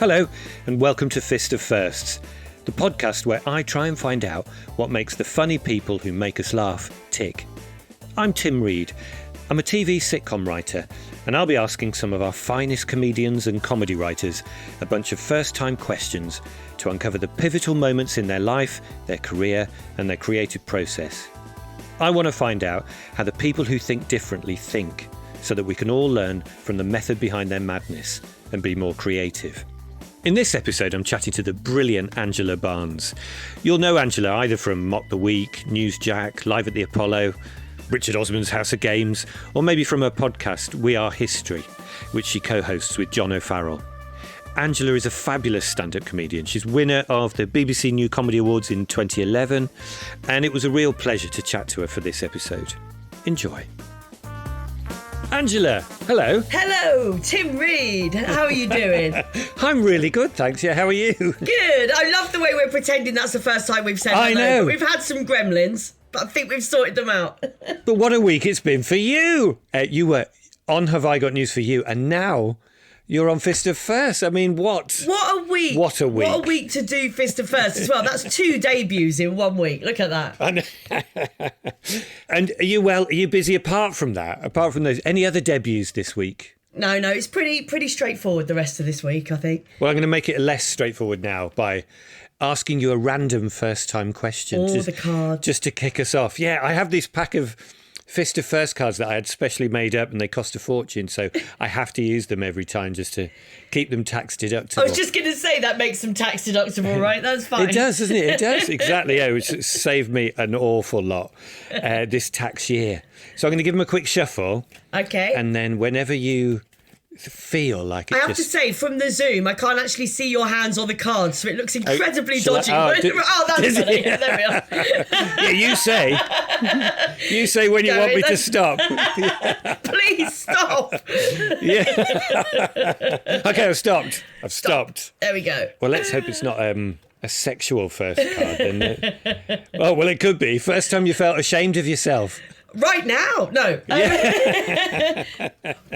Hello, and welcome to Fist of Firsts, the podcast where I try and find out what makes the funny people who make us laugh tick. I'm Tim Reed. I'm a TV sitcom writer, and I'll be asking some of our finest comedians and comedy writers a bunch of first-time questions to uncover the pivotal moments in their life, their career, and their creative process. I want to find out how the people who think differently think, so that we can all learn from the method behind their madness and be more creative. In this episode, I'm chatting to the brilliant Angela Barnes. You'll know Angela either from Mock the Week, Newsjack, Live at the Apollo, Richard Osman's House of Games, or maybe from her podcast, We Are History, which she co-hosts with John O'Farrell. Angela is a fabulous stand-up comedian. She's winner of the BBC New Comedy Awards in 2011, and it was a real pleasure to chat to her for this episode. Enjoy. Angela, hello. Hello, Tim Reed. How are you doing? I'm really good, thanks. Yeah, how are you? Good. I love the way we're pretending that's the first time we've said hello. I know. We've had some gremlins, but I think we've sorted them out. But what a week it's been for you. You were on Have I Got News For You, and now you're on Fist of First. I mean, what? What a week. What a week. What a week to do Fist of First as well. That's 2 debuts in 1 week. Look at that. I know. And are you busy apart from that? Apart from those, any other debuts this week? No, it's pretty straightforward the rest of this week, I think. Well, I'm going to make it less straightforward now by asking you a random first-time question. The card. Just to kick us off. Yeah, I have this pack of Fist of First cards that I had specially made up, and they cost a fortune, so I have to use them every time just to keep them tax deductible. I was just going to say that makes them tax deductible, right? That's fine. It does, doesn't it? It does, exactly. Yeah, it's saved me an awful lot this tax year. So I'm going to give them a quick shuffle. Okay. And then whenever you feel like it, I have to say, from the Zoom, I can't actually see your hands on the cards, so it looks incredibly dodgy. That's funny. There we are. Yeah, you say when you want me to stop. Please stop. Yeah. Okay, I've stopped. There we go. Well, let's hope it's not a sexual first card. Then. Oh, well, it could be. First time you felt ashamed of yourself. Right now? No. Yeah.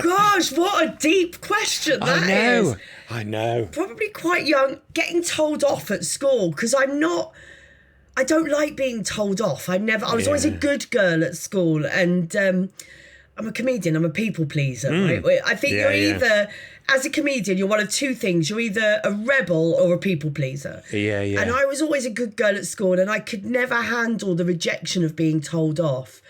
Gosh, what a deep question that is. I know. Probably quite young, getting told off at school, because I don't like being told off. I was always a good girl at school, and I'm a comedian, I'm a people pleaser, right? I think you're either, as a comedian, you're one of two things. You're either a rebel or a people pleaser. Yeah. And I was always a good girl at school, and I could never handle the rejection of being told off.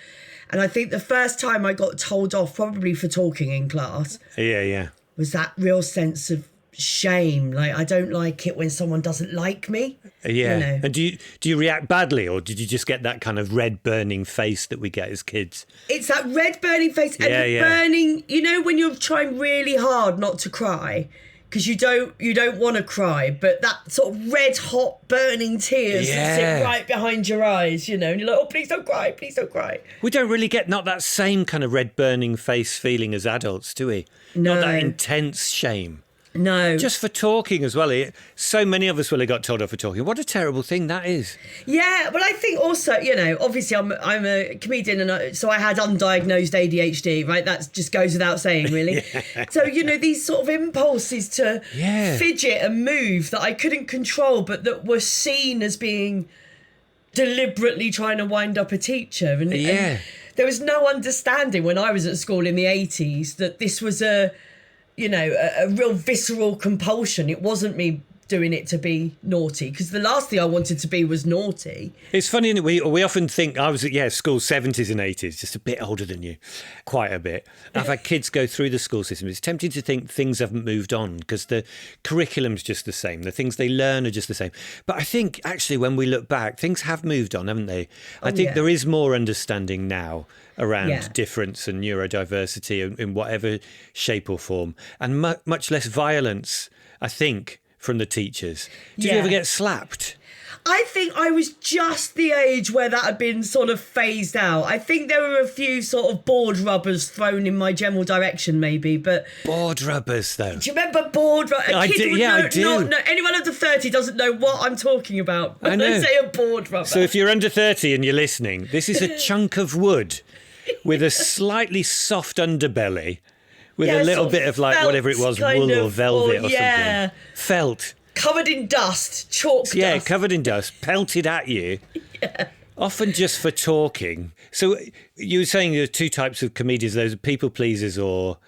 And I think the first time I got told off, probably for talking in class, was that real sense of shame. Like, I don't like it when someone doesn't like me. Yeah. You know? And do you react badly, or did you just get that kind of red burning face that we get as kids? It's that red burning face and the burning, you know, when you're trying really hard not to cry, because you don't want to cry, but that sort of red hot burning tears that sit right behind your eyes, you know, and you're like, oh, please don't cry. We don't really get not that same kind of red burning face feeling as adults, do we? No. Not that intense shame. No. Just for talking as well. So many of us will have got told off for talking. What a terrible thing that is. Yeah, but I think also, you know, obviously I'm a comedian, and so I had undiagnosed ADHD, right? That just goes without saying, really. So, you know, these sort of impulses to fidget and move that I couldn't control, but that were seen as being deliberately trying to wind up a teacher. And there was no understanding when I was at school in the 80s that this was a real visceral compulsion. It wasn't me doing it to be naughty, because the last thing I wanted to be was naughty. It's funny, isn't it? We often think, I was at school 70s and 80s, just a bit older than you, quite a bit. I've had kids go through the school system. It's tempting to think things haven't moved on because the curriculum's just the same. The things they learn are just the same. But I think actually when we look back, things have moved on, haven't they? I think there is more understanding now around difference and neurodiversity in whatever shape or form, and much less violence, I think, from the teachers. Did you ever get slapped? I think I was just the age where that had been sort of phased out. I think there were a few sort of board rubbers thrown in my general direction, maybe, but... Board rubbers, though? Do you remember board rubbers? I do. No, anyone under 30 doesn't know what I'm talking about when I say a board rubber. So if you're under 30 and you're listening, this is a chunk of wood with a slightly soft underbelly With a little bit of like whatever it was, wool or velvet or something. Felt. Covered in dust, chalk dust. Yeah, covered in dust, pelted at you. Yeah. Often just for talking. So you were saying there are two types of comedians. Those are people pleasers or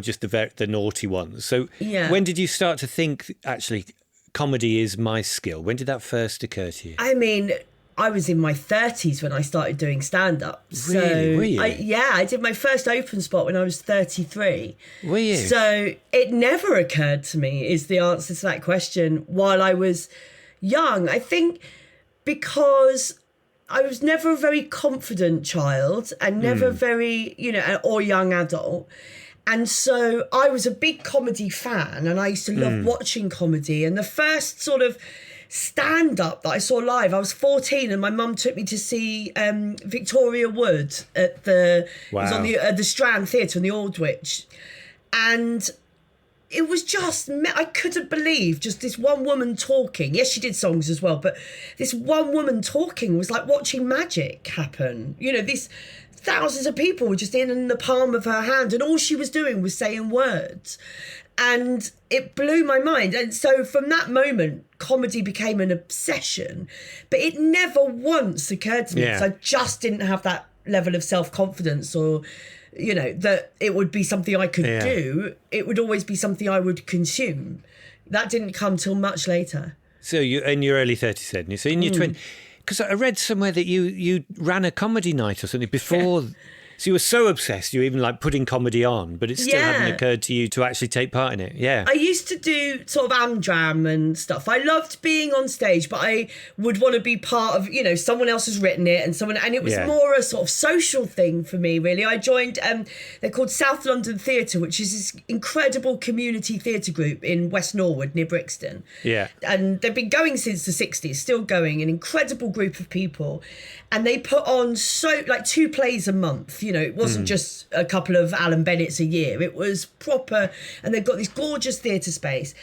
just the naughty ones. So when did you start to think, actually, comedy is my skill? When did that first occur to you? I mean, I was in my 30s when I started doing stand-up. Really? Were you? I did my first open spot when I was 33. Were you? So it never occurred to me is the answer to that question while I was young. I think because I was never a very confident child and never very, or young adult. And so I was a big comedy fan and I used to love watching comedy. And the first sort of stand-up that I saw live, I was 14 and my mum took me to see Victoria Wood at it was on the Strand Theatre in the Aldwych. And it was just, I couldn't believe just this one woman talking. Yes, she did songs as well, but this one woman talking was like watching magic happen. These thousands of people were just in the palm of her hand and all she was doing was saying words. And it blew my mind. And so from that moment, comedy became an obsession. But it never once occurred to me because I just didn't have that level of self-confidence or, that it would be something I could do. It would always be something I would consume. That didn't come till much later. So you're in your early 30s then? So in your 20s... Because I read somewhere that you ran a comedy night or something before... So you were so obsessed, you were even like putting comedy on, but it still hadn't occurred to you to actually take part in it. Yeah. I used to do sort of Amdram and stuff. I loved being on stage, but I would want to be part of, someone else has written it and it was more a sort of social thing for me, really. I joined, they're called South London Theatre, which is this incredible community theatre group in West Norwood near Brixton. Yeah. And they've been going since the 60s, still going, an incredible group of people. And they put on 2 plays a month. It wasn't just a couple of Alan Bennett's a year. It was proper. And they've got this gorgeous theatre space.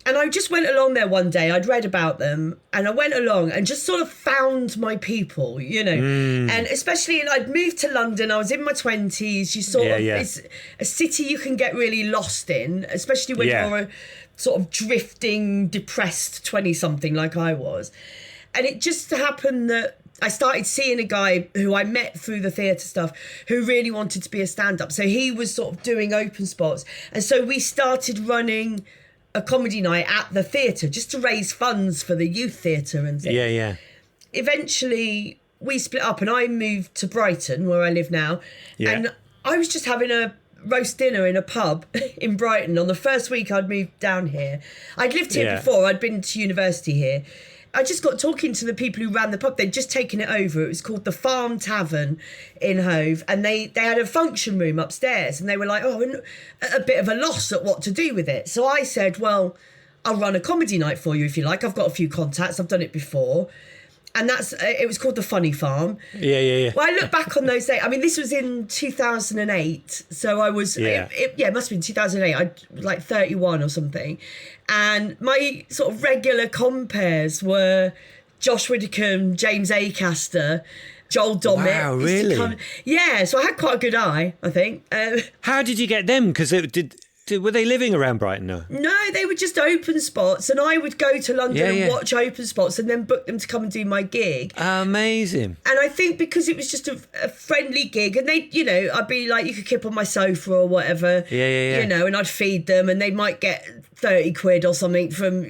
And I just went along there one day. I'd read about them. And I went along and just sort of found my people, And especially, I'd moved to London. I was in my 20s. You sort of, it's a city you can get really lost in, especially when you're a sort of drifting, depressed 20-something like I was. And it just happened that I started seeing a guy who I met through the theatre stuff who really wanted to be a stand-up. So he was sort of doing open spots. And so we started running a comedy night at the theatre just to raise funds for the youth theatre and things. Yeah. Eventually, we split up and I moved to Brighton, where I live now. Yeah. And I was just having a roast dinner in a pub in Brighton on the first week I'd moved down here. I'd lived here before. I'd been to university here. I just got talking to the people who ran the pub. They'd just taken it over. It was called the Farm Tavern in Hove. And they had a function room upstairs. And they were like, a bit of a loss at what to do with it. So I said, well, I'll run a comedy night for you if you like. I've got a few contacts. I've done it before. And it was called the Funny Farm. Yeah. Well, I look back on those days. I mean, this was in 2008. So I was, it must have been 2008. I was like 31 or something. And my sort of regular compares were Josh Widdicombe, James Acaster, Joel Dommett. Wow, really? So I had quite a good eye, I think. How did you get them? Because were they living around Brighton? No, they were just open spots, and I would go to London and watch open spots and then book them to come and do my gig. Amazing. And I think because it was just a friendly gig, and they, I'd be like, you could kip on my sofa or whatever, and I'd feed them, and they might get 30 quid or something and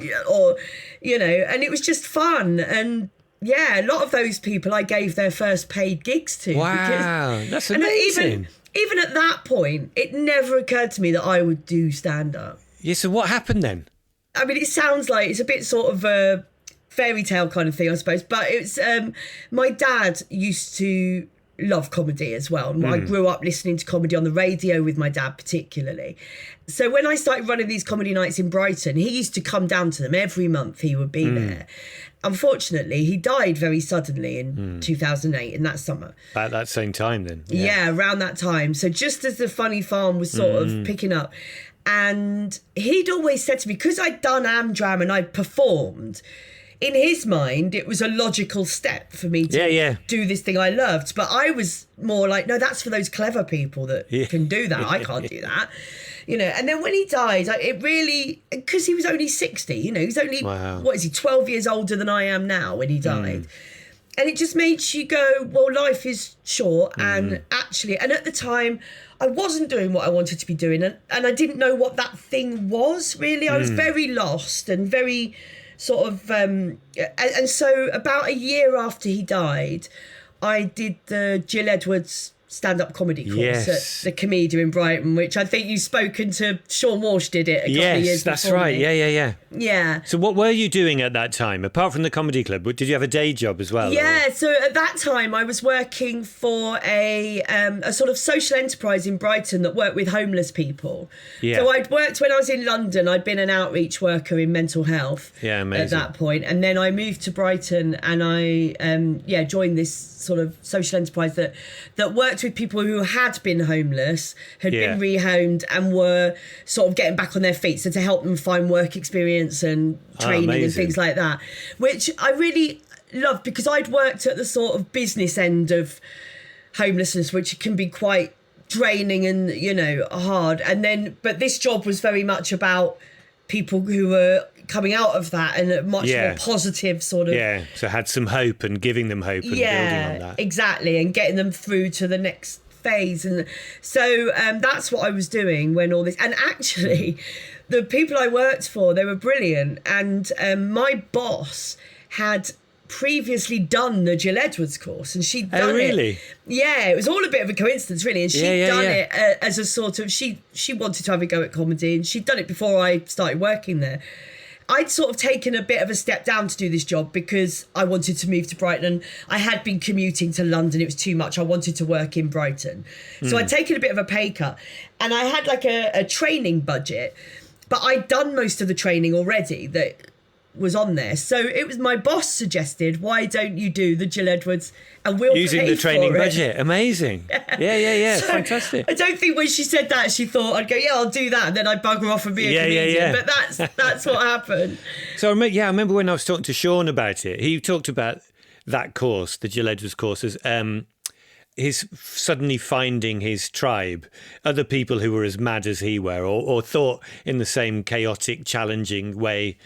it was just fun. And a lot of those people I gave their first paid gigs to. Wow, that's amazing. Even at that point, it never occurred to me that I would do stand-up. Yeah, so what happened then? I mean, it sounds like it's a bit sort of a fairy tale kind of thing, I suppose. But it's my dad used to love comedy as well. And I grew up listening to comedy on the radio with my dad particularly. So when I started running these comedy nights in Brighton, he used to come down to them every month. He would be there. Unfortunately, he died very suddenly in 2008, in that summer. At that same time then? Yeah, around that time. So just as the Funny Farm was sort of picking up. And he'd always said to me, because I'd done Amdram and I'd performed, in his mind, it was a logical step for me to do this thing I loved. But I was more like, no, that's for those clever people that can do that. I can't do that. You know, and then when he died, it really, because he was only 60, you know, he's only, what is he, 12 years older than I am now when he died. And it just makes you go, well, life is short. And actually, and at the time, I wasn't doing what I wanted to be doing. And I didn't know what that thing was, really. I was very lost and very sort of, and so about a year after he died, I did the Jill Edwards stand-up comedy course at the Comedian in Brighton, which I think you've spoken to. Sean Walsh did it a couple of years before. Yes, that's right. Me. Yeah. So what were you doing at that time? Apart from the comedy club, did you have a day job as well? Yeah, so at that time I was working for a sort of social enterprise in Brighton that worked with homeless people. Yeah. So I'd worked, when I was in London, I'd been an outreach worker in mental health at that point. And then I moved to Brighton and I joined this sort of social enterprise that worked with people who had been homeless, had been rehomed and were sort of getting back on their feet. So to help them find work experience and training and things like that, which I really loved because I'd worked at the sort of business end of homelessness, which can be quite draining and, you know, hard. And then, but this job was very much about people who were coming out of that and a much more positive sort of... so had some hope and giving them hope and building on that. Exactly, and getting them through to the next phase. And so that's what I was doing when all this... And actually, the people I worked for, they were brilliant. And my boss had previously done the Jill Edwards course, and she'd done it. Yeah, it was all a bit of a coincidence, really. And she'd done it as a sort of... She wanted to have a go at comedy, and she'd done it before I started working there. I'd sort of taken a bit of a step down to do this job because I wanted to move to Brighton and I had been commuting to London. It was too much. I wanted to work in Brighton. So I'd taken a bit of a pay cut and I had like a training budget, but I'd done most of the training already that was on there. So it was my boss suggested, why don't you do the Jill Edwards and we'll using pay the training for it. budget. Amazing. Yeah. So fantastic. I don't think when she said that she thought I'd go, I'll do that, and then I'd bugger off and be a comedian. But that's what happened. So I remember when I was talking to Sean about it, he talked about that course, the Jill Edwards course, as his suddenly finding his tribe, other people who were as mad as he were or thought in the same chaotic, challenging way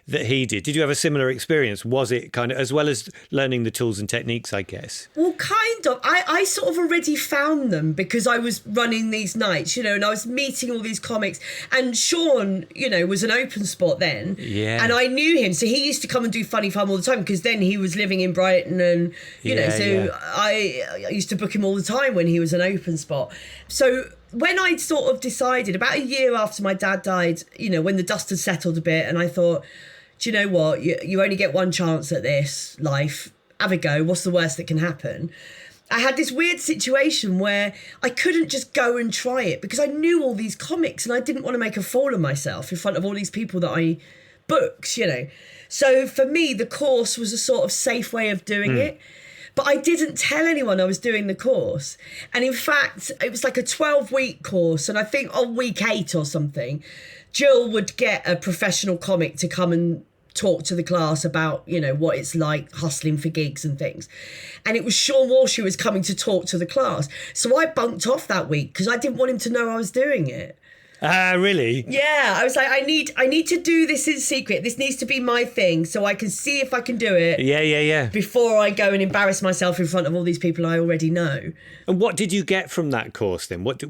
that he did. Did you have a similar experience? Was it kind of, as well as learning the tools and techniques, I guess? Well, kind of. I sort of already found them because I was running these nights, you know, and I was meeting all these comics. And Sean, you know, was an open spot then. Yeah. And I knew him. So he used to come and do Funny Farm all the time because then he was living in Brighton and, you know, so I used to book him all the time when he was an open spot. So when I'd sort of decided about a year after my dad died, you know, when the dust had settled a bit and I thought, do you know what? You only get one chance at this life. Have a go. What's the worst that can happen? I had this weird situation where I couldn't just go and try it because I knew all these comics and I didn't want to make a fool of myself in front of all these people that I booked, you know. So for me, the course was a sort of safe way of doing it. But I didn't tell anyone I was doing the course. And in fact, it was like a 12-week course. And I think on week 8 or something, Jill would get a professional comic to come and talk to the class about, you know, what it's like hustling for gigs and things. And it was Sean Walsh who was coming to talk to the class. So I bunked off that week because I didn't want him to know I was doing it. Really? Yeah, I was like, I need to do this in secret. This needs to be my thing so I can see if I can do it. Yeah. Before I go and embarrass myself in front of all these people I already know. And what did you get from that course then? What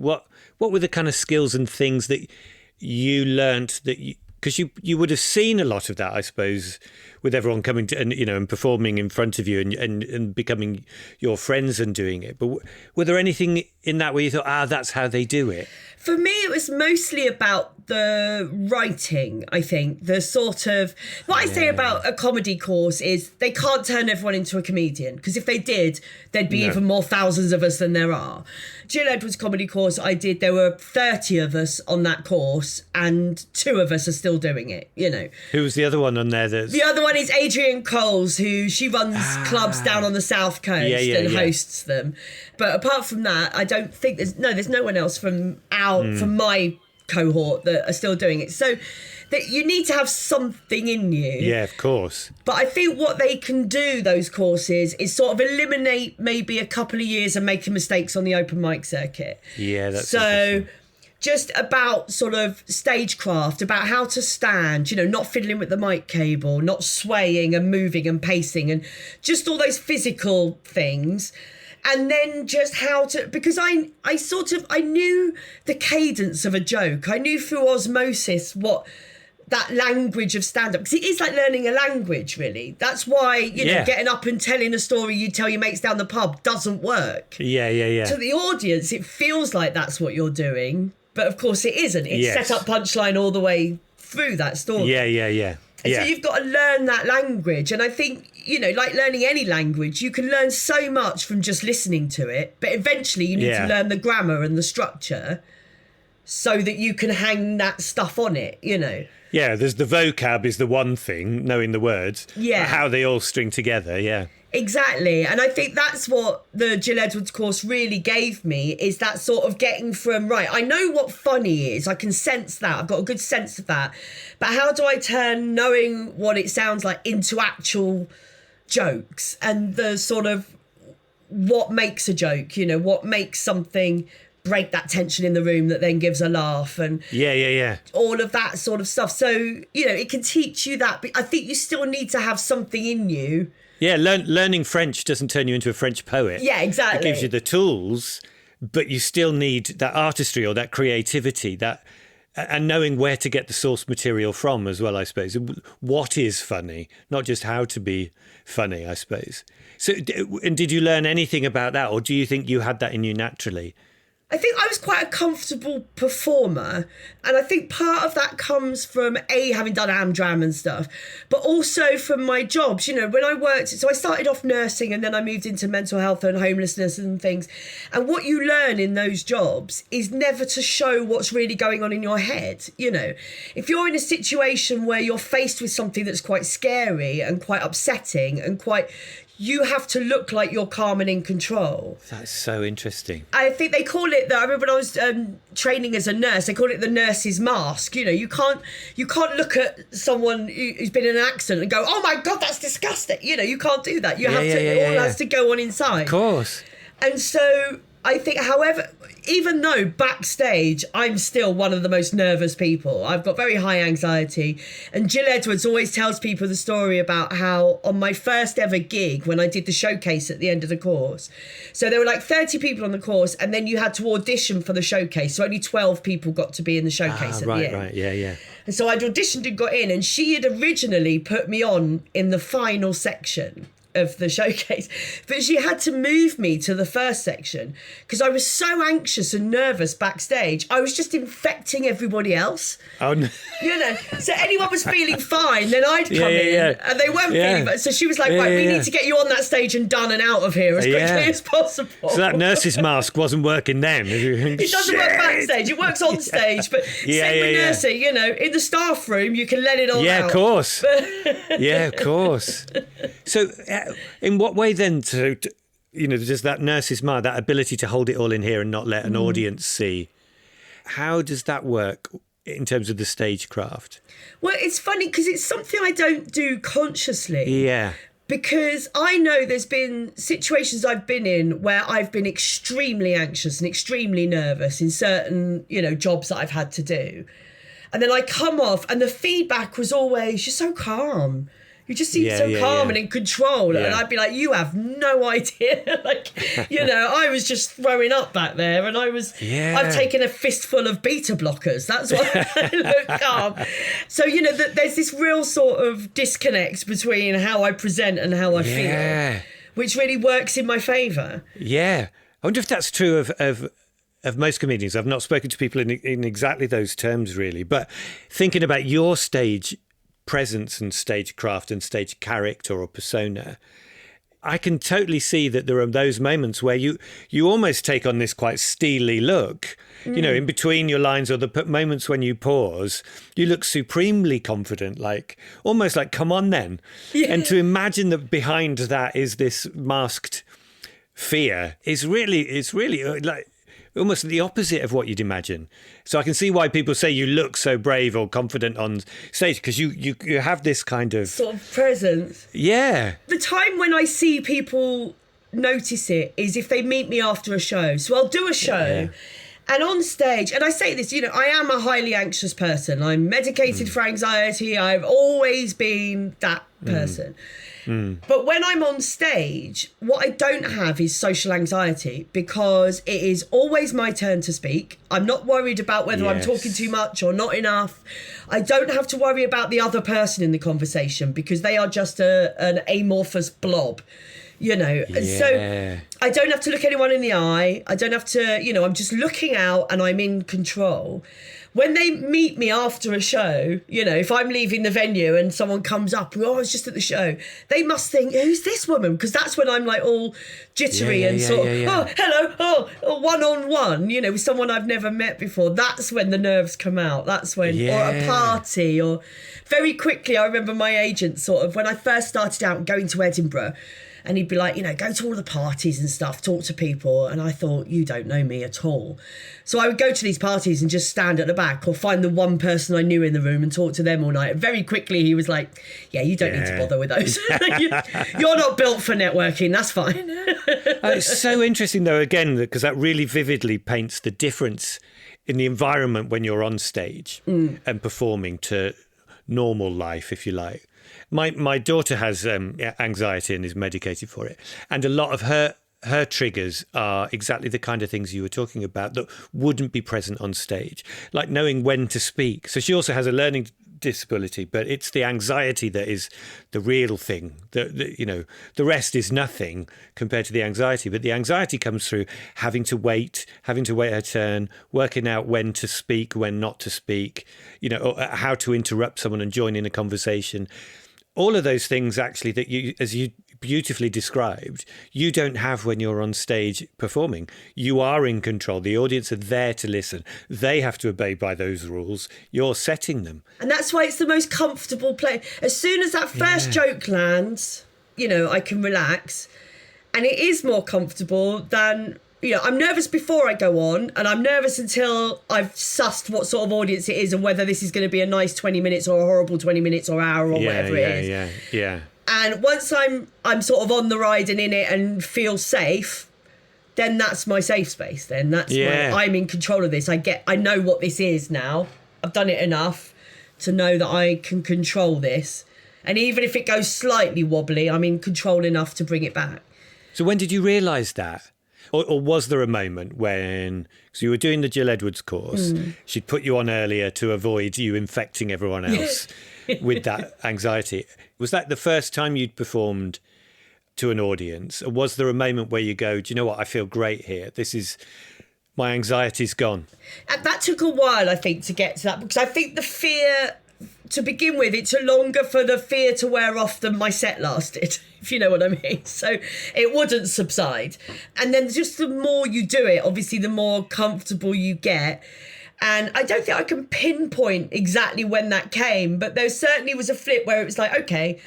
were the kind of skills and things that you learnt that you... Because you would have seen a lot of that, I suppose, with everyone coming to and performing in front of you and becoming your friends and doing it. But were there anything in that where you thought, that's how they do it? For me, it was mostly about the writing, I think. The sort of... What I say about a comedy course is they can't turn everyone into a comedian, because if they did, there'd be even more thousands of us than there are. Jill Edwards comedy course I did, there were 30 of us on that course, and 2 of us are still doing it, you know. Who was the other one on there? The other one is Adrienne Coles, who she runs clubs down on the South Coast and hosts them. But apart from that, I don't think there's no one else from my cohort that are still doing it. So that you need to have something in you. Yeah, of course. But I think what they can do, those courses, is sort of eliminate maybe a couple of years of making mistakes on the open mic circuit. Yeah, that's so. Just about sort of stagecraft, about how to stand, you know, not fiddling with the mic cable, not swaying and moving and pacing, and just all those physical things. And then just how to, because I knew the cadence of a joke. I knew through osmosis what that language of stand-up, because it is like learning a language, really. That's why, you know, getting up and telling a story you tell your mates down the pub doesn't work. Yeah. To the audience, it feels like that's what you're doing. But of course it isn't. It's set up punchline all the way through that story. Yeah. And so you've got to learn that language. And I think, you know, like learning any language, you can learn so much from just listening to it. But eventually you need to learn the grammar and the structure so that you can hang that stuff on it, you know. Yeah, there's the vocab is the one thing, knowing the words. Yeah. How they all string together, yeah. Exactly. And I think that's what the Jill Edwards course really gave me, is that sort of getting from, right, I know what funny is. I can sense that. I've got a good sense of that. But how do I turn knowing what it sounds like into actual jokes and the sort of what makes a joke, you know, what makes something break that tension in the room that then gives a laugh and all of that sort of stuff. So, you know, it can teach you that. But I think you still need to have something in you. Yeah, learning French doesn't turn you into a French poet. Yeah, exactly. It gives you the tools, but you still need that artistry or that creativity, that and knowing where to get the source material from as well, I suppose. What is funny, not just how to be funny, I suppose. So, and did you learn anything about that, or do you think you had that in you naturally? I think I was quite a comfortable performer, and I think part of that comes from having done Amdram and stuff, but also from my jobs. You know, when I worked, so I started off nursing and then I moved into mental health and homelessness and things. And what you learn in those jobs is never to show what's really going on in your head. You know, if you're in a situation where you're faced with something that's quite scary and quite upsetting and you have to look like you're calm and in control. That's so interesting. I think they call it, I remember when I was training as a nurse, they called it the nurse's mask. You know, you can't look at someone who's been in an accident and go, oh my God, that's disgusting. You know, you can't do that. You have to, it all has to go on inside. Of course. And so I think, however, even though backstage I'm still one of the most nervous people, I've got very high anxiety, and Jill Edwards always tells people the story about how on my first ever gig, when I did the showcase at the end of the course, so there were like 30 people on the course, and then you had to audition for the showcase, so only 12 people got to be in the showcase at the end. Right, yeah. And so I'd auditioned and got in, and she had originally put me on in the final section of the showcase, but she had to move me to the first section because I was so anxious and nervous backstage. I was just infecting everybody else. Oh no. You know, so anyone was feeling fine, then I'd come in and they weren't feeling bad. So she was like, we need to get you on that stage and done and out of here as quickly as possible. So that nurse's mask wasn't working then. It doesn't work backstage, it works on stage, but same with nursing, you know, in the staff room you can let it all out. Yeah, of course. Yeah, of course. So in what way then to you know, just that nurse's mind, that ability to hold it all in here and not let an audience see, how does that work in terms of the stagecraft? Well, it's funny because it's something I don't do consciously. Yeah. Because I know there's been situations I've been in where I've been extremely anxious and extremely nervous in certain, you know, jobs that I've had to do. And then I come off and the feedback was always, you're so calm. You just seem so calm and in control. And I'd be like, you have no idea. Like, you know, I was just throwing up back there and I've taken a fistful of beta blockers. That's why I look calm. So, you know, there's this real sort of disconnect between how I present and how I feel, which really works in my favour. Yeah. I wonder if that's true of most comedians. I've not spoken to people in exactly those terms, really. But thinking about your stage presence and stagecraft and stage character or persona, I can totally see that there are those moments where you almost take on this quite steely look, you know, in between your lines, or the moments when you pause, you look supremely confident, like almost like, come on then. Yeah. And to imagine that behind that is this masked fear is really like almost the opposite of what you'd imagine. So I can see why people say you look so brave or confident on stage, because you have this kind of sort of presence. Yeah. The time when I see people notice it is if they meet me after a show. So I'll do a show and on stage, and I say this, I am a highly anxious person. I'm medicated for anxiety. I've always been that person. But when I'm on stage, what I don't have is social anxiety, because it is always my turn to speak. I'm not worried about whether I'm talking too much or not enough. I don't have to worry about the other person in the conversation, because they are just an amorphous blob, So I don't have to look anyone in the eye. I don't have to, I'm just looking out and I'm in control. When they meet me after a show, if I'm leaving the venue and someone comes up, I was just at the show, they must think, who's this woman? Because that's when I'm like all jittery and oh, hello, one-on-one, with someone I've never met before. That's when the nerves come out. That's when, or a party, or very quickly, I remember my agent sort of, when I first started out going to Edinburgh, and he'd be like, go to all the parties and stuff, talk to people. And I thought, you don't know me at all. So I would go to these parties and just stand at the back, or find the one person I knew in the room and talk to them all night. And very quickly he was like, you don't need to bother with those. You're not built for networking. That's fine. It's so interesting, though, again, because that really vividly paints the difference in the environment when you're on stage and performing to normal life, if you like. My daughter has anxiety and is medicated for it. And a lot of her triggers are exactly the kind of things you were talking about that wouldn't be present on stage, like knowing when to speak. So she also has a learning disability, but it's the anxiety that is the real thing. The rest is nothing compared to the anxiety. But the anxiety comes through having to wait her turn, working out when to speak, when not to speak, or how to interrupt someone and join in a conversation. All of those things, actually, that you, as you beautifully described, you don't have when you're on stage performing. You are in control. The audience are there to listen. They have to obey by those rules. You're setting them. And that's why it's the most comfortable place. As soon as that first joke lands, I can relax. And it is more comfortable than... I'm nervous before I go on, and I'm nervous until I've sussed what sort of audience it is and whether this is going to be a nice 20 minutes or a horrible 20 minutes or hour or whatever it is. Yeah. And once I'm sort of on the ride and in it and feel safe, then that's my safe space. Then that's where I'm in control of this. I know what this is now. I've done it enough to know that I can control this. And even if it goes slightly wobbly, I'm in control enough to bring it back. So when did you realise that? Or was there a moment when, because you were doing the Jill Edwards course, she'd put you on earlier to avoid you infecting everyone else with that anxiety. Was that the first time you'd performed to an audience? Or was there a moment where you go, do you know what, I feel great here. My anxiety's gone. And that took a while, I think, to get to that, because I think the fear... To begin with, it took longer for the fear to wear off than my set lasted, if you know what I mean. So it wouldn't subside. And then just the more you do it, obviously, the more comfortable you get. And I don't think I can pinpoint exactly when that came, but there certainly was a flip where it was like, okay,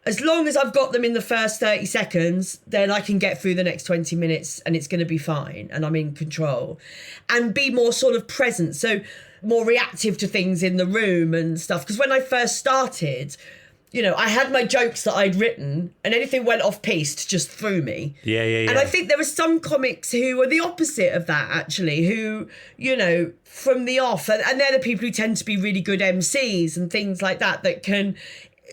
as long as I've got them in the first 30 seconds, then I can get through the next 20 minutes and it's going to be fine and I'm in control. And be more sort of present. So more reactive to things in the room and stuff. Because when I first started, I had my jokes that I'd written and anything went off piste just threw me. Yeah. And I think there were some comics who were the opposite of that, actually, who, from the off, and they're the people who tend to be really good MCs and things like that can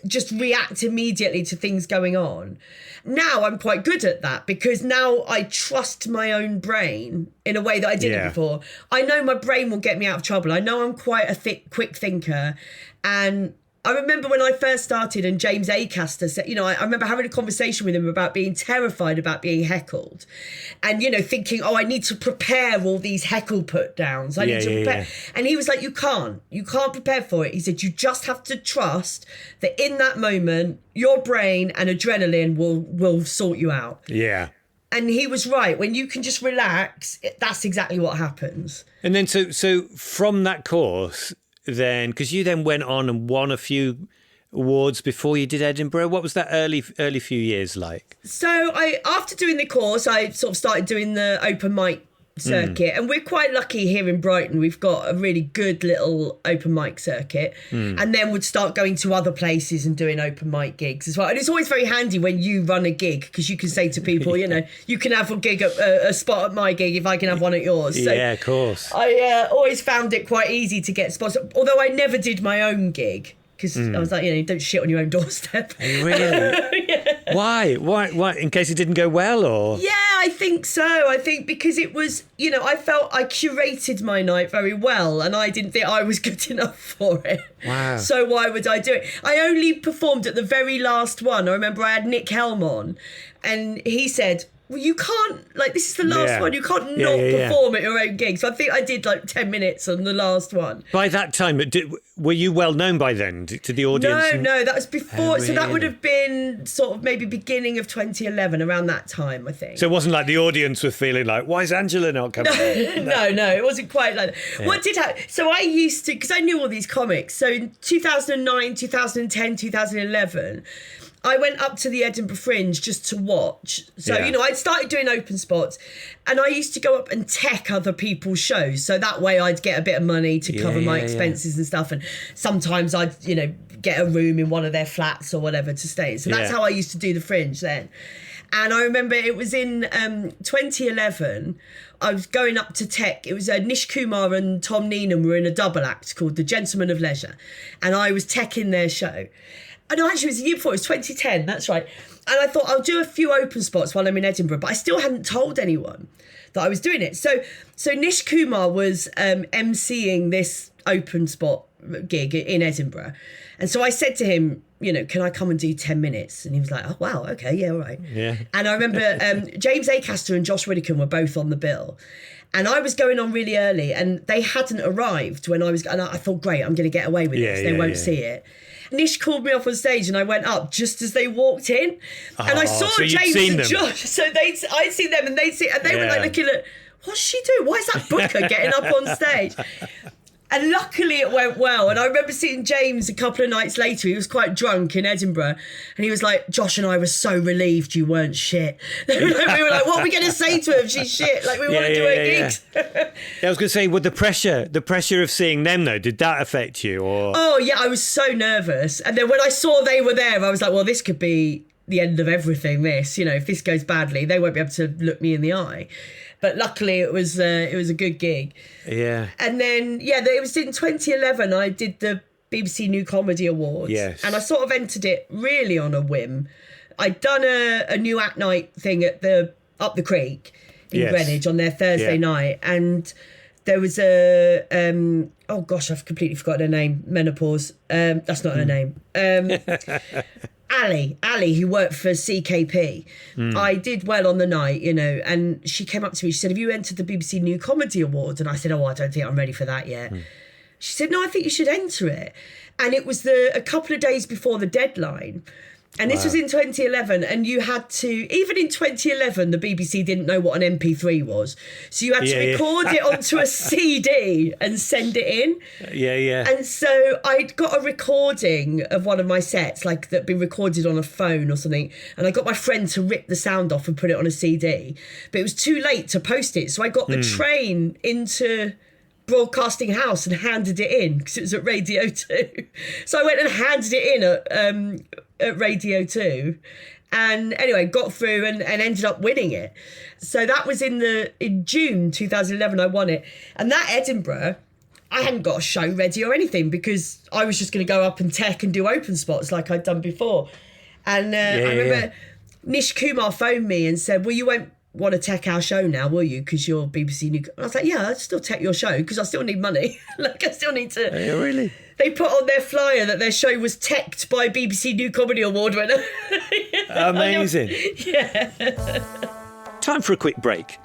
just react immediately to things going on. Now I'm quite good at that because now I trust my own brain in a way that I didn't before. I know my brain will get me out of trouble. I know I'm quite a quick thinker. And I remember when I first started and James Acaster said, I remember having a conversation with him about being terrified about being heckled and, thinking, I need to prepare all these heckle put downs. I need to prepare. Yeah. And he was like, you can't prepare for it. He said, you just have to trust that in that moment, your brain and adrenaline will sort you out. Yeah. And he was right. When you can just relax, that's exactly what happens. And then so from that course, then, because you then went on and won a few awards before you did Edinburgh. What was that early few years like? So after doing the course, I sort of started doing the open mic circuit, and we're quite lucky here in Brighton. We've got a really good little open mic circuit, and then would start going to other places and doing open mic gigs as well. And it's always very handy when you run a gig, because you can say to people, you know, you can have a gig at a spot at my gig if I can have one at yours. So yeah, of course. I always found it quite easy to get spots, although I never did my own gig, because I was like, you know, don't shit on your own doorstep. Really? Yeah. Why? In case it didn't go well, or? Yeah, I think so. I think because it was, you know, I felt I curated my night very well, and I didn't think I was good enough for it. Wow. So why would I do it? I only performed at the very last one. I remember I had Nick Helm on, and he said, well, you can't, like, this is the last one. You can't not perform at your own gig. So I think I did like 10 minutes on the last one. By that time, were you well known by then to the audience? No, that was before. Oh, So that really? would have been sort of maybe beginning of 2011, around that time, I think. So it wasn't like the audience were feeling like, why is Angela not coming? No, it wasn't quite like that. Yeah. What did happen? So I used to, because I knew all these comics. So in 2009, 2010, 2011, I went up to the Edinburgh Fringe just to watch. So, you know, I'd started doing open spots, and I used to go up and tech other people's shows. So that way I'd get a bit of money to cover my expenses and stuff. And sometimes I'd, you know, get a room in one of their flats or whatever to stay in. So that's how I used to do the Fringe then. And I remember it was in 2011, I was going up to tech. It was Nish Kumar and Tom Neenan were in a double act called The Gentlemen of Leisure. And I was teching their show. And actually, it was the year before, it was 2010, that's right. And I thought, I'll do a few open spots while I'm in Edinburgh, but I still hadn't told anyone that I was doing it. So Nish Kumar was emceeing this open spot gig in Edinburgh. And so I said to him, you know, can I come and do 10 minutes? And he was like, oh, wow, okay, yeah, all right. Yeah. And I remember James Acaster and Josh Widdicombe were both on the bill. And I was going on really early, and they hadn't arrived when I was, and I thought, great, I'm going to get away with this. They won't see it. Nish called me off on stage, and I went up just as they walked in, and I saw James and Josh. So I'd seen them, and they were like looking at, what's she doing? Why is that booker getting up on stage? And luckily it went well. And I remember seeing James a couple of nights later. He was quite drunk in Edinburgh. And he was like, Josh and I were so relieved you weren't shit. We were like, what are we going to say to her if she's shit? Like, we want to do her gigs. I was going to say, with the pressure of seeing them, though, did that affect you? Or? Oh, yeah, I was so nervous. And then when I saw they were there, I was like, well, this could be the end of everything, this. You know, if this goes badly, they won't be able to look me in the eye. But luckily it was a good gig. Yeah. And then, it was in 2011 I did the BBC New Comedy Awards. Yes. And I sort of entered it really on a whim. I'd done a new at night thing at Up the Creek in Greenwich on their Thursday night. And there was oh gosh, I've completely forgotten her name. Menopause. That's not her name. Ali, who worked for CKP. I did well on the night, you know, and she came up to me. She said, have you entered the BBC New Comedy Awards? And I said, oh, I don't think I'm ready for that yet. She said, no, I think you should enter it. And it was a couple of days before the deadline. And this was in 2011, and you had to, even in 2011, the BBC didn't know what an MP3 was. So you had to record it onto a CD and send it in. And so I'd got a recording of one of my sets, like that'd been recorded on a phone or something. And I got my friend to rip the sound off and put it on a CD. But it was too late to post it. So I got the train into Broadcasting House and handed it in because it was at Radio 2. So I went and handed it in at Radio 2, and anyway got through and ended up winning it. So that was in June 2011 I won it. And that Edinburgh, I hadn't got a show ready or anything because I was just going to go up and tech and do open spots like I'd done before. And I remember Nish Kumar phoned me and said, well, you won't want to tech our show now, will you? Because you're BBC New. I was like, yeah, I'd still tech your show because I still need money. Like, I still need to. Yeah, really? They put on their flyer that their show was teched by BBC New Comedy Award winner. Amazing. Yeah. Time for a quick break.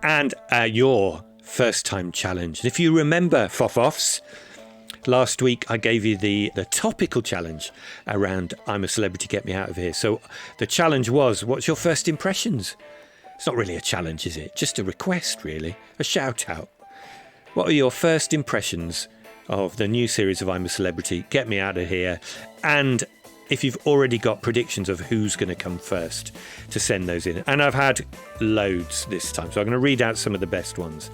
And your first time challenge. And if you remember, Foff-Offs, last week I gave you the topical challenge around I'm a Celebrity, Get Me Out of Here. So the challenge was, what's your first impressions? It's not really a challenge, is it? Just a request, really. A shout out. What are your first impressions of the new series of I'm a Celebrity, Get Me Out of Here? And if you've already got predictions of who's going to come first, to send those in. And I've had loads this time, so I'm going to read out some of the best ones.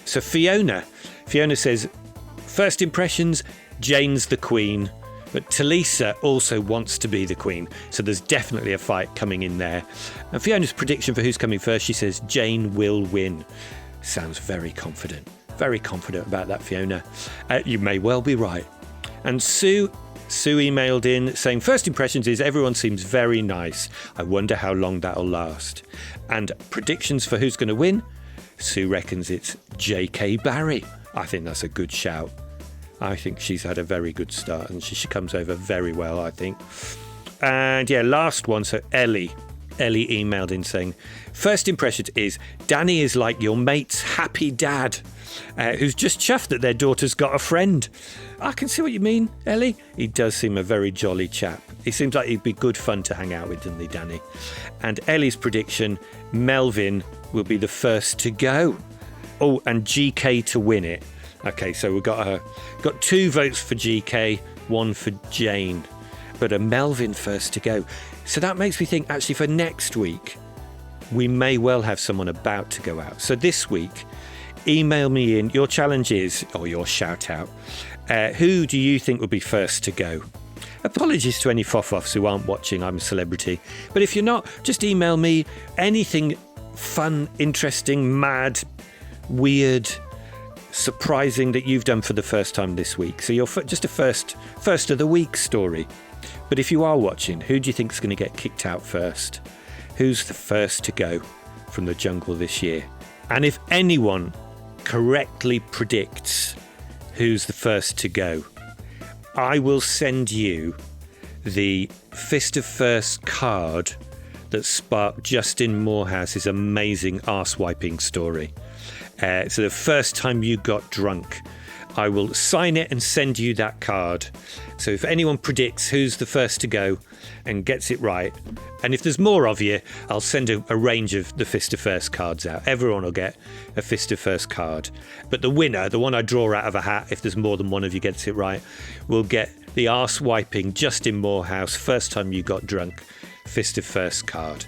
So Fiona says, first impressions, Jane's the Queen, but Talisa also wants to be the Queen, so there's definitely a fight coming in there. And Fiona's prediction for who's coming first, she says Jane will win. Sounds very confident about that, Fiona. You may well be right. And Sue emailed in saying, first impressions is everyone seems very nice. I wonder how long that'll last. And predictions for who's going to win, Sue reckons it's J.K. Barry. I think that's a good shout. I think she's had a very good start and she comes over very well, I think. And yeah, last one. So Ellie emailed in saying, first impressions is Danny is like your mate's happy dad who's just chuffed that their daughter's got a friend. I can see what you mean, Ellie. He does seem a very jolly chap. He seems like he'd be good fun to hang out with, doesn't he, Danny? And Ellie's prediction, Melvin will be the first to go. Oh, and GK to win it. Okay, so we've got 2 votes for GK, 1 for Jane, but a Melvin first to go. So that makes me think, actually, for next week, we may well have someone about to go out. So this week, email me in. Your challenge is, or your shout out, who do you think will be first to go? Apologies to any foff-offs who aren't watching I'm a Celebrity. But if you're not, just email me anything fun, interesting, mad, weird, surprising that you've done for the first time this week. So you're just a first of the week story. But if you are watching, who do you think is going to get kicked out first? Who's the first to go from the jungle this year? And if anyone correctly predicts who's the first to go, I will send you the Fist of First card that sparked Justin Morehouse's amazing arse-wiping story. So the first time you got drunk, I will sign it and send you that card. So if anyone predicts who's the first to go and gets it right, and if there's more of you, I'll send a range of the Fist of First cards out. Everyone will get a Fist of First card. But the winner, the one I draw out of a hat, if there's more than one of you gets it right, will get the arse-wiping Justin Morehouse first time you got drunk Fist of First card.